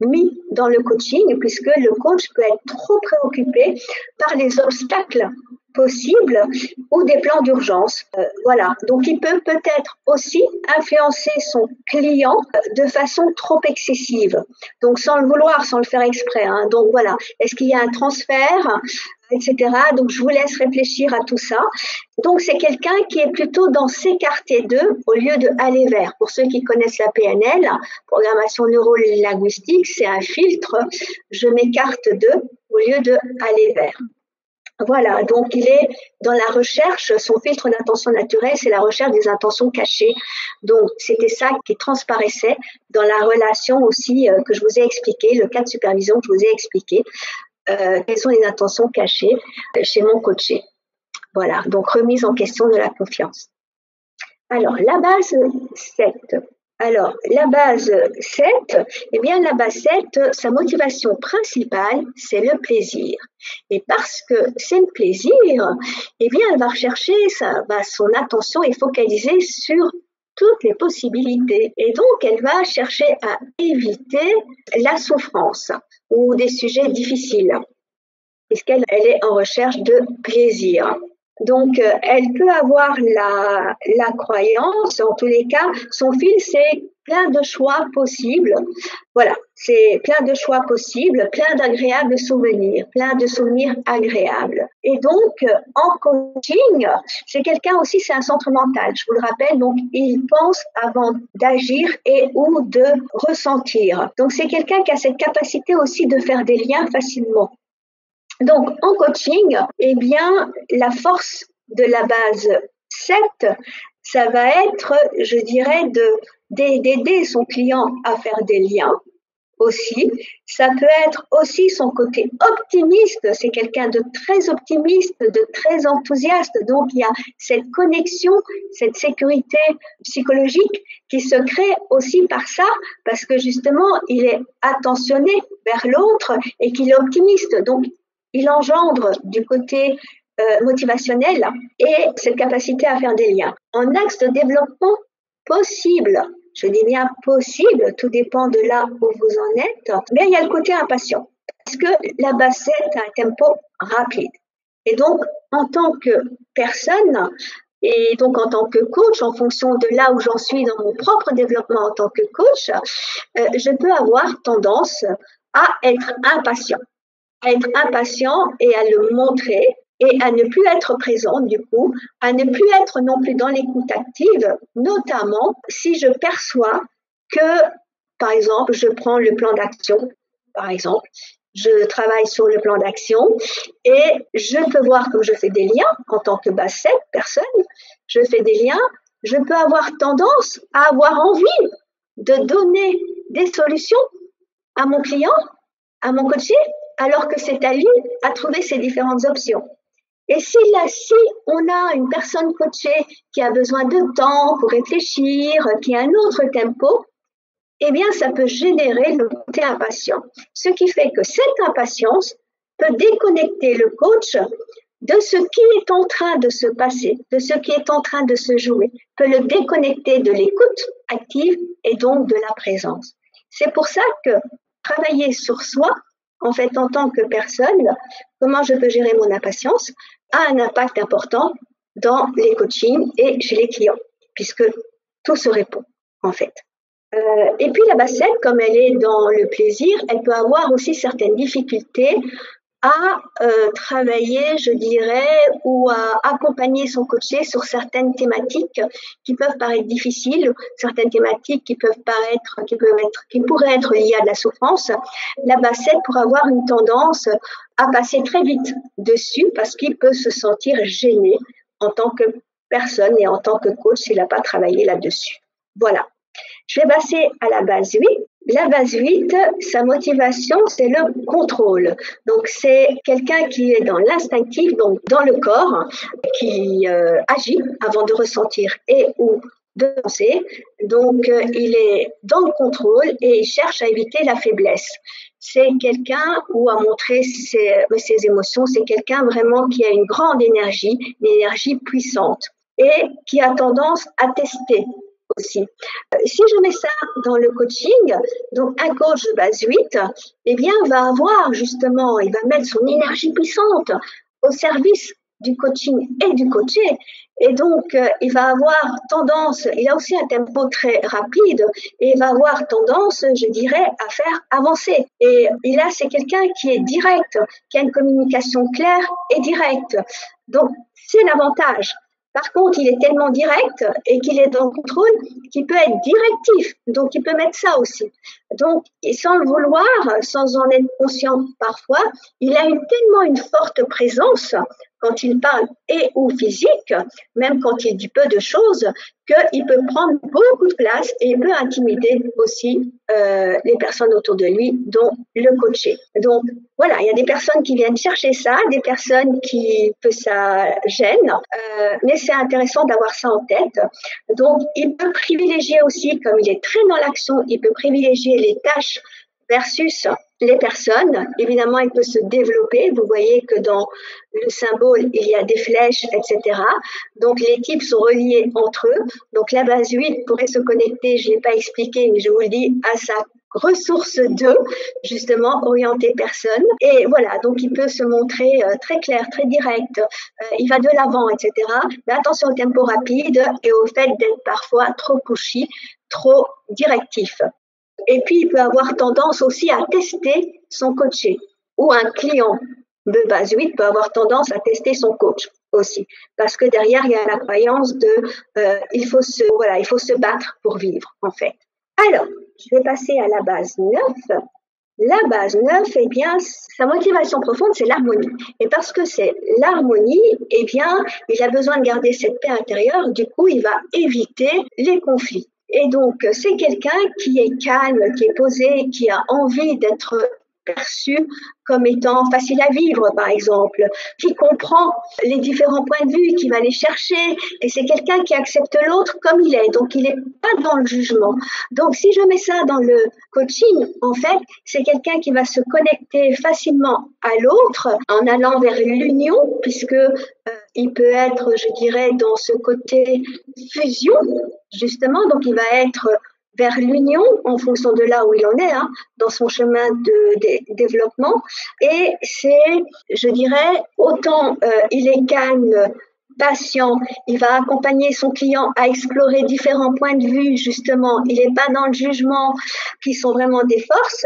mis dans le coaching puisque le coach peut être trop préoccupé par les obstacles possibles ou des plans d'urgence. Voilà. Donc, il peut peut-être aussi influencer son client de façon trop excessive. Donc, sans le vouloir, sans le faire exprès. Hein. Donc, voilà. Est-ce qu'il y a un transfert, etc. Donc, je vous laisse réfléchir à tout ça. Donc, c'est quelqu'un qui est plutôt dans s'écarter d'eux au lieu de aller vers. Pour ceux qui connaissent la PNL, programmation neuro-linguistique, c'est un filtre. Je m'écarte d'eux au lieu de aller vers. Voilà, donc il est dans la recherche, son filtre d'intention naturelle, c'est la recherche des intentions cachées. Donc, c'était ça qui transparaissait dans la relation aussi que je vous ai expliqué, le cas de supervision que je vous ai expliqué. Quelles sont les intentions cachées chez mon coaché. Voilà, donc remise en question de la confiance. Alors, la base 7. Alors, la base 7, eh bien, la base 7, sa motivation principale, c'est le plaisir. Et parce que c'est le plaisir, eh bien, elle va rechercher, son attention est focalisée sur toutes les possibilités. Et donc, elle va chercher à éviter la souffrance ou des sujets difficiles, puisqu'elle est en recherche de plaisir. Donc, elle peut avoir la croyance, en tous les cas, son fil, c'est plein de choix possibles. Voilà, c'est plein de choix possibles, plein d'agréables souvenirs, plein de souvenirs agréables. Et donc, en coaching, c'est quelqu'un aussi, c'est un centre mental, je vous le rappelle, donc il pense avant d'agir et ou de ressentir. Donc, c'est quelqu'un qui a cette capacité aussi de faire des liens facilement. Donc, en coaching, eh bien, la force de la base 7, ça va être, je dirais, d'aider son client à faire des liens aussi. Ça peut être aussi son côté optimiste. C'est quelqu'un de très optimiste, de très enthousiaste. Donc, il y a cette connexion, cette sécurité psychologique qui se crée aussi par ça, parce que justement, il est attentionné vers l'autre et qu'il est optimiste. Donc, il engendre du côté motivationnel et cette capacité à faire des liens. En axe de développement possible, je dis bien possible, tout dépend de là où vous en êtes, mais il y a le côté impatient, parce que la base 7 a un tempo rapide. Et donc, en tant que personne, et donc en tant que coach, en fonction de là où j'en suis dans mon propre développement en tant que coach, je peux avoir tendance à être impatient et à le montrer et à ne plus être présente du coup, à ne plus être non plus dans l'écoute active, notamment si je perçois que, par exemple, je prends le plan d'action, par exemple, je travaille sur le plan d'action et je peux voir que je fais des liens en tant que base 7 personne, je fais des liens, je peux avoir tendance à avoir envie de donner des solutions à mon client, à mon coaché, alors que c'est à lui à trouver ces différentes options. Et si on a une personne coachée qui a besoin de temps pour réfléchir, qui a un autre tempo, eh bien, ça peut générer le côté impatient. Ce qui fait que cette impatience peut déconnecter le coach de ce qui est en train de se passer, de ce qui est en train de se jouer, peut le déconnecter de l'écoute active et donc de la présence. C'est pour ça que travailler sur soi, en fait, en tant que personne, comment je peux gérer mon impatience, a un impact important dans les coachings et chez les clients, puisque tout se répond, en fait. Et puis la base 7, comme elle est dans le plaisir, elle peut avoir aussi certaines difficultés à travailler, je dirais, ou à accompagner son coaché sur certaines thématiques qui peuvent paraître difficiles, certaines thématiques qui pourraient être liées à de la souffrance. La base 7 pourrait avoir une tendance à passer très vite dessus parce qu'il peut se sentir gêné en tant que personne et en tant que coach s'il n'a pas travaillé là-dessus. Voilà. Je vais passer à la base 8. La base 8, sa motivation, c'est le contrôle. Donc, c'est quelqu'un qui est dans l'instinctif, donc dans le corps, qui agit avant de ressentir et ou de penser. Donc, il est dans le contrôle et il cherche à éviter la faiblesse. C'est quelqu'un ou à montrer ses émotions, c'est quelqu'un vraiment qui a une grande énergie, une énergie puissante et qui a tendance à tester aussi. Si je mets ça dans le coaching, donc un coach de base 8, eh bien, va avoir justement, il va mettre son énergie puissante au service du coaching et du coaché. Et donc, il va avoir tendance, il a aussi un tempo très rapide, et il va avoir tendance, je dirais, à faire avancer. Et là, c'est quelqu'un qui est direct, qui a une communication claire et directe. Donc, c'est l'avantage. Par contre, il est tellement direct et qu'il est dans le contrôle qu'il peut être directif. Donc, il peut mettre ça aussi. Donc, et sans le vouloir, sans en être conscient parfois, il a tellement une forte présence quand il parle et ou physique, même quand il dit peu de choses, qu'il peut prendre beaucoup de place et il peut intimider aussi les personnes autour de lui, dont le coaché. Donc voilà, il y a des personnes qui viennent chercher ça, des personnes que ça gêne, mais c'est intéressant d'avoir ça en tête. Donc il peut privilégier aussi, comme il est très dans l'action, il peut privilégier les tâches versus les personnes. Évidemment, il peut se développer. Vous voyez que dans le symbole, il y a des flèches, etc. Donc, les types sont reliés entre eux. Donc, la base 8 pourrait se connecter, je ne l'ai pas expliqué, mais je vous le dis, à sa ressource 2, justement, orientée personne. Et voilà, donc il peut se montrer très clair, très direct. Il va de l'avant, etc. Mais attention au tempo rapide et au fait d'être parfois trop pushy, trop directif. Et puis, il peut avoir tendance aussi à tester son coaché. Ou un client de base 8 peut avoir tendance à tester son coach aussi. Parce que derrière, il y a la croyance il faut se battre pour vivre, en fait. Alors, je vais passer à la base 9. La base 9, eh bien, sa motivation profonde, c'est l'harmonie. Et parce que c'est l'harmonie, eh bien, il a besoin de garder cette paix intérieure. Du coup, il va éviter les conflits. Et donc, c'est quelqu'un qui est calme, qui est posé, qui a envie d'être perçu comme étant facile à vivre, par exemple, qui comprend les différents points de vue, qui va les chercher, et c'est quelqu'un qui accepte l'autre comme il est, donc il n'est pas dans le jugement. Donc, si je mets ça dans le coaching, en fait, c'est quelqu'un qui va se connecter facilement à l'autre en allant vers l'union, puisque il peut être, je dirais, dans ce côté fusion, justement, donc il va être vers l'union en fonction de là où il en est, dans son chemin de développement. Et c'est, je dirais, autant il est calme, patient, il va accompagner son client à explorer différents points de vue, justement, il n'est pas dans le jugement, qui sont vraiment des forces,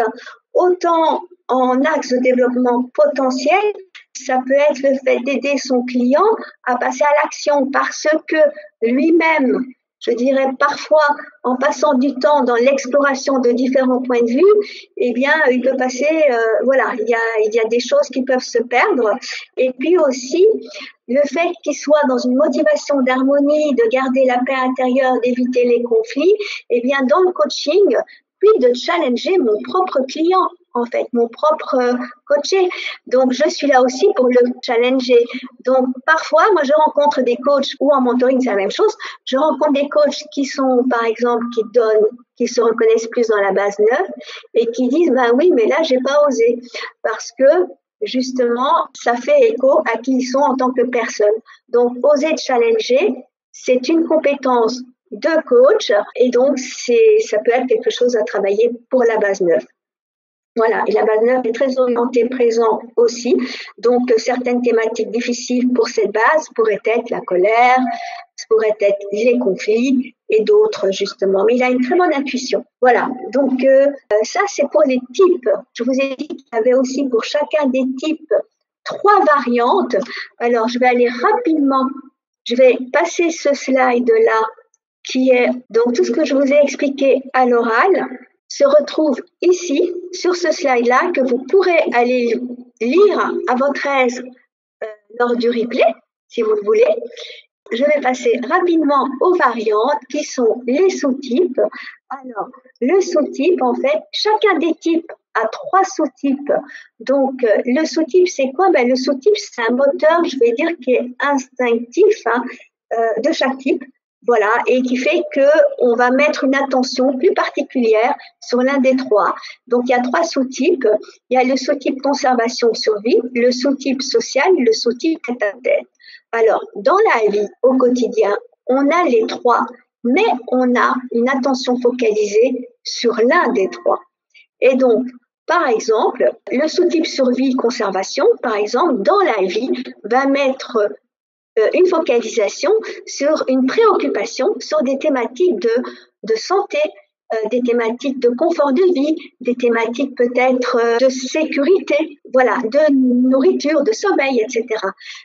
autant en axe de développement potentiel, ça peut être le fait d'aider son client à passer à l'action parce que lui-même, je dirais parfois, en passant du temps dans l'exploration de différents points de vue, eh bien, il peut passer, il y a des choses qui peuvent se perdre. Et puis aussi, le fait qu'il soit dans une motivation d'harmonie, de garder la paix intérieure, d'éviter les conflits, eh bien, dans le coaching, puis de challenger mon propre client, en fait, mon propre coaché. Donc, je suis là aussi pour le challenger. Donc, parfois, moi, je rencontre des coachs, ou en mentoring, c'est la même chose, je rencontre des coachs qui sont, par exemple, qui se reconnaissent plus dans la base 9 et qui disent, ben oui, mais là, j'ai pas osé. Parce que, justement, ça fait écho à qui ils sont en tant que personne. Donc, oser challenger, c'est une compétence de coach et donc ça peut être quelque chose à travailler pour la base 9. Voilà, et la base 9 est très orientée présent aussi, donc certaines thématiques difficiles pour cette base pourraient être la colère, pourraient être les conflits et d'autres justement, mais il a une très bonne intuition. Voilà, donc ça c'est pour les types. Je vous ai dit qu'il y avait aussi pour chacun des types 3 variantes. Alors je vais aller rapidement, je vais passer ce slide-là qui est donc tout ce que je vous ai expliqué à l'oral se retrouve ici sur ce slide-là que vous pourrez aller lire à votre aise lors du replay si vous le voulez. Je vais passer rapidement aux variantes qui sont les sous-types. Alors, le sous-type, en fait, chacun des types a 3 sous-types. Donc, le sous-type, c'est quoi? Le sous-type, c'est un moteur, je vais dire, qui est instinctif de chaque type. Voilà, et qui fait qu'on va mettre une attention plus particulière sur l'un des 3. Donc, il y a 3 sous-types. Il y a le sous-type conservation-survie, le sous-type social, le sous-type tête-à-tête. Alors, dans la vie, au quotidien, on a les 3, mais on a une attention focalisée sur l'un des 3. Et donc, par exemple, le sous-type survie-conservation, par exemple, dans la vie, va mettre une focalisation sur une préoccupation sur des thématiques de santé, des thématiques de confort de vie, des thématiques peut-être de sécurité, voilà, de nourriture, de sommeil, etc.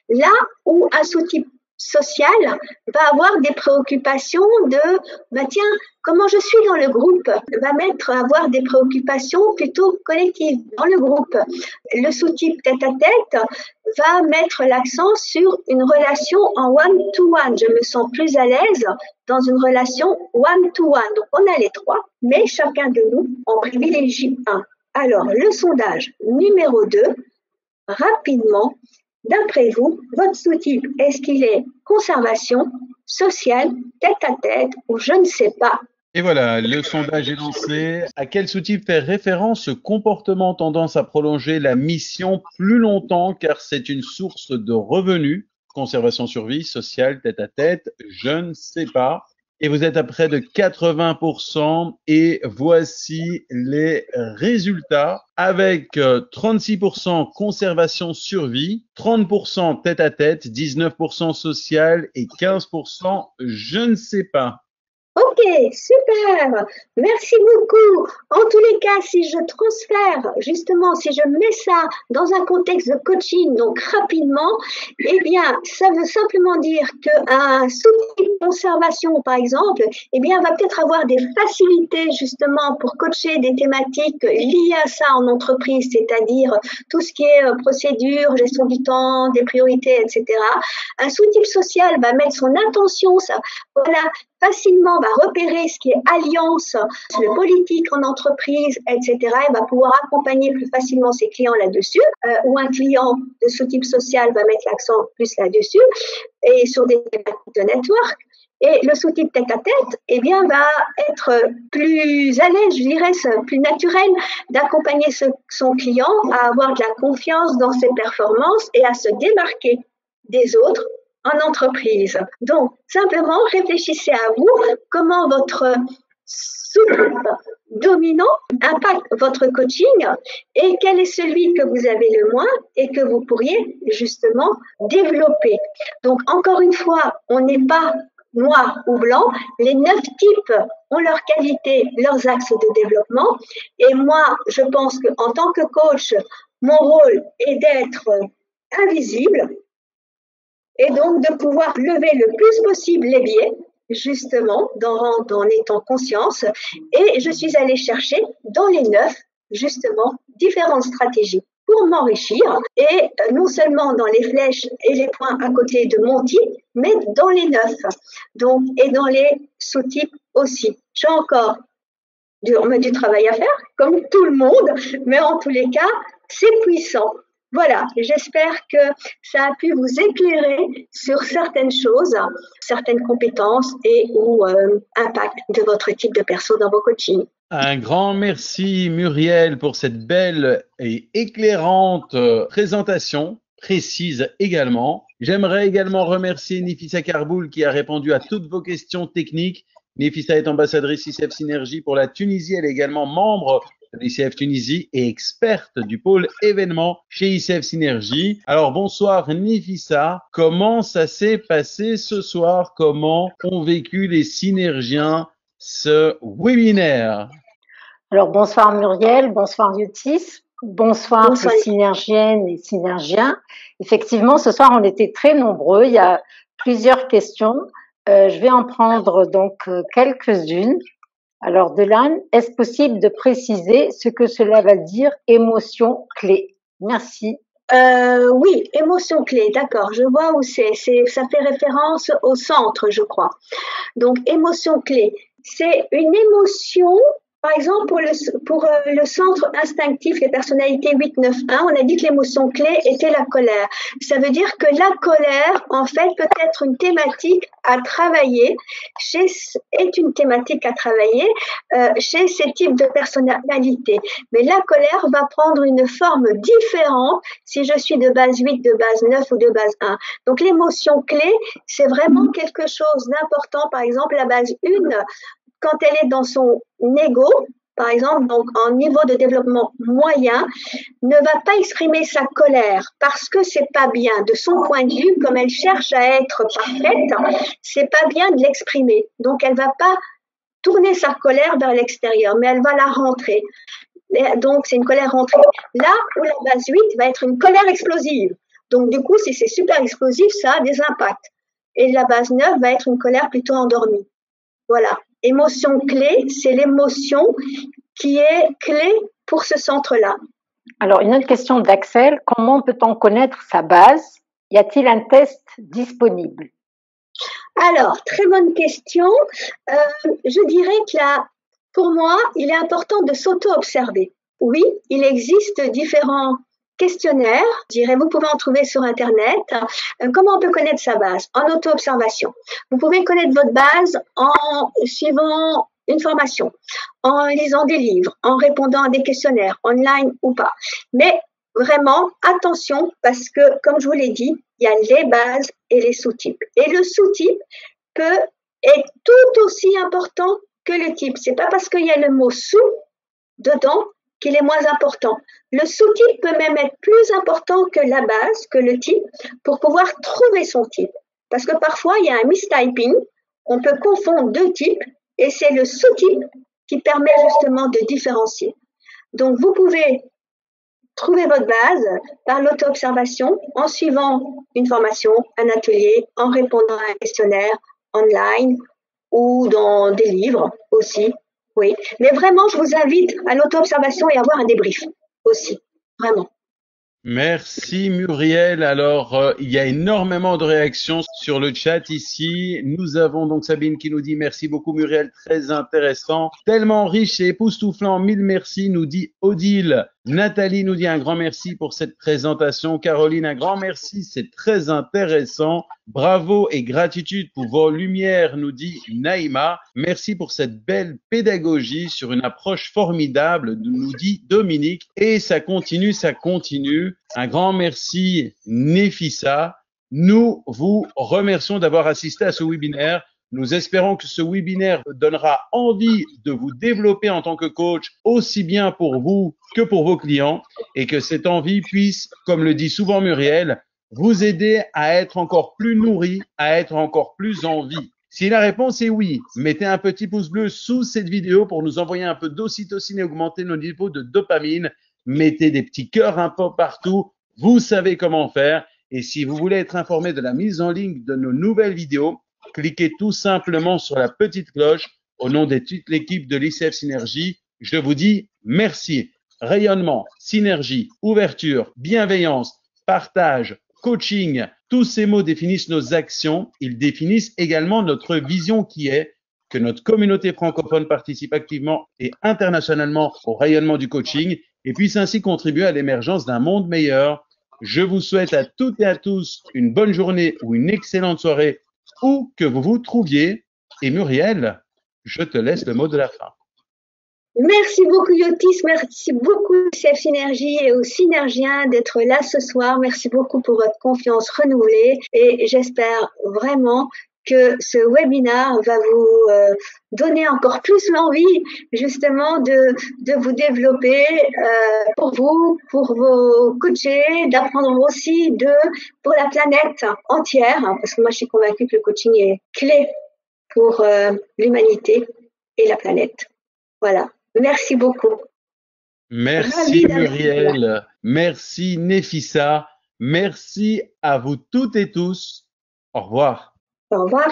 Là où un sous-type social va avoir des préoccupations de, bah tiens, comment je suis dans le groupe, va avoir des préoccupations plutôt collectives dans le groupe. Le sous-type tête-à-tête va mettre l'accent sur une relation en one-to-one. Je me sens plus à l'aise dans une relation one-to-one. Donc, on a les trois, mais chacun de nous en privilégie un. Alors, le sondage numéro 2, rapidement, d'après vous, votre sous-type, est-ce qu'il est conservation, social, tête-à-tête ou je ne sais pas? Et voilà, le sondage est lancé. À quel sous-type fait référence ce comportement tendance à prolonger la mission plus longtemps car c'est une source de revenus? Conservation survie, sociale, tête-à-tête, je ne sais pas. Et vous êtes à près de 80% et voici les résultats avec 36% conservation survie, 30% tête-à-tête, 19% social et 15% je ne sais pas. Ok, super. Merci beaucoup. En tous les cas, si je transfère, justement, si je mets ça dans un contexte de coaching, donc rapidement, eh bien, ça veut simplement dire qu'un sous-type conservation, par exemple, eh bien, va peut-être avoir des facilités, justement, pour coacher des thématiques liées à ça en entreprise, c'est-à-dire tout ce qui est procédure, gestion du temps, des priorités, etc. Un sous-type social va mettre son attention, ça, voilà, facilement va repérer ce qui est alliance, le politique en entreprise, etc. Il va pouvoir accompagner plus facilement ses clients là-dessus, ou un client de ce type social va mettre l'accent plus là-dessus, et sur des thématiques de network. Et le sous-type tête-à-tête, eh bien, va être plus à l'aise, je dirais, plus naturel d'accompagner son client à avoir de la confiance dans ses performances et à se démarquer des autres en entreprise. Donc, simplement, réfléchissez à vous, comment votre sous-type dominant impacte votre coaching et quel est celui que vous avez le moins et que vous pourriez justement développer. Donc, encore une fois, on n'est pas noir ou blanc. Les 9 types ont leurs qualités, leurs axes de développement. Et moi, je pense qu'en tant que coach, mon rôle est d'être invisible, et donc de pouvoir lever le plus possible les biais, justement, en étant conscience. Et je suis allée chercher dans les 9, justement, différentes stratégies pour m'enrichir, et non seulement dans les flèches et les points à côté de mon type, mais dans les 9, donc, et dans les sous-types aussi. J'ai encore du travail à faire, comme tout le monde, mais en tous les cas, c'est puissant. Voilà, j'espère que ça a pu vous éclairer sur certaines choses, certaines compétences et ou impact de votre type de perso dans vos coachings. Un grand merci Muriel pour cette belle et éclairante présentation, précise également. J'aimerais également remercier Nefissa Karboul qui a répondu à toutes vos questions techniques. Nefissa est ambassadrice ICF Synergie pour la Tunisie. Elle est également membre de l'ICF Tunisie et experte du pôle événements chez ICF Synergie. Alors bonsoir Nefissa, comment ça s'est passé ce soir? Comment ont vécu les synergiens ce webinaire? Alors bonsoir Muriel, bonsoir Yotis, bonsoir les synergiennes et synergiens. Effectivement, ce soir on était très nombreux, il y a plusieurs questions. Je vais en prendre donc quelques-unes. Alors Delane, est-ce possible de préciser ce que cela va dire émotion clé? Merci. Oui, émotion clé, d'accord, je vois où c'est. Ça fait référence au centre, je crois. Donc, émotion clé, c'est une émotion, par exemple, pour le centre instinctif, les personnalités 8-9-1, on a dit que l'émotion clé était la colère. Ça veut dire que la colère, en fait, peut être une thématique à travailler chez ces types de personnalités. Mais la colère va prendre une forme différente si je suis de base 8, de base 9 ou de base 1. Donc, l'émotion clé, c'est vraiment quelque chose d'important. Par exemple, la base 1, quand elle est dans son ego, par exemple, donc en niveau de développement moyen, ne va pas exprimer sa colère parce que c'est pas bien. De son point de vue, comme elle cherche à être parfaite, c'est pas bien de l'exprimer. Donc, elle va pas tourner sa colère vers l'extérieur, mais elle va la rentrer. Et donc, c'est une colère rentrée. Là où la base 8 va être une colère explosive. Donc, du coup, si c'est super explosif, ça a des impacts. et la base 9 va être une colère plutôt endormie. Voilà. Émotion clé, c'est l'émotion qui est clé pour ce centre-là. Alors, une autre question d'Axel. Comment peut-on connaître sa base? Y a-t-il un test disponible? Alors, très bonne question. Je dirais que là, pour moi, il est important de s'auto-observer. Oui, il existe différents questionnaires. Je dirais, vous pouvez en trouver sur Internet. Comment on peut connaître sa base? En auto-observation. Vous pouvez connaître votre base en suivant une formation, en lisant des livres, en répondant à des questionnaires, online ou pas. Mais vraiment, attention, parce que, comme je vous l'ai dit, il y a les bases et les sous-types. Et le sous-type est tout aussi important que le type. C'est pas parce qu'il y a le mot sous dedans qu'il est moins important. Le sous-type peut même être plus important que la base, que le type, pour pouvoir trouver son type. Parce que parfois, il y a un mistyping, on peut confondre deux types, et c'est le sous-type qui permet justement de différencier. Donc, vous pouvez trouver votre base par l'auto-observation, en suivant une formation, un atelier, en répondant à un questionnaire online ou dans des livres aussi. Oui, mais vraiment, je vous invite à l'auto-observation et à avoir un débrief aussi, vraiment. Merci Muriel. Alors, il y a énormément de réactions sur le chat ici. Nous avons donc Sabine qui nous dit merci beaucoup Muriel, très intéressant, tellement riche et époustouflant. Mille merci, nous dit Odile. Nathalie nous dit un grand merci pour cette présentation. Caroline, un grand merci, c'est très intéressant. Bravo et gratitude pour vos lumières, nous dit Naïma. Merci pour cette belle pédagogie sur une approche formidable, nous dit Dominique. Et ça continue, ça continue. Un grand merci, Nefissa. Nous vous remercions d'avoir assisté à ce webinaire. Nous espérons que ce webinaire donnera envie de vous développer en tant que coach, aussi bien pour vous que pour vos clients, et que cette envie puisse, comme le dit souvent Muriel, vous aider à être encore plus nourri, à être encore plus en vie. Si la réponse est oui, mettez un petit pouce bleu sous cette vidéo pour nous envoyer un peu d'ocytocine et augmenter nos niveaux de dopamine. Mettez des petits cœurs un peu partout. Vous savez comment faire. Et si vous voulez être informé de la mise en ligne de nos nouvelles vidéos, cliquez tout simplement sur la petite cloche au nom de toute l'équipe de l'ICF Synergie. Je vous dis merci. Rayonnement, synergie, ouverture, bienveillance, partage, coaching, tous ces mots définissent nos actions. Ils définissent également notre vision qui est que notre communauté francophone participe activement et internationalement au rayonnement du coaching et puisse ainsi contribuer à l'émergence d'un monde meilleur. Je vous souhaite à toutes et à tous une bonne journée ou une excellente soirée où que vous vous trouviez. Et Muriel, je te laisse le mot de la fin. Merci beaucoup Yotis, merci beaucoup CF Synergie et aux synergiens d'être là ce soir. Merci beaucoup pour votre confiance renouvelée et j'espère vraiment que ce webinaire va vous donner encore plus l'envie justement de vous développer pour vous, pour vos coachés, d'apprendre aussi pour la planète entière, hein, parce que moi je suis convaincue que le coaching est clé pour l'humanité et la planète. Voilà. Merci beaucoup. Merci Muriel. Merci Nefissa. Merci à vous toutes et tous. Au revoir. Au revoir.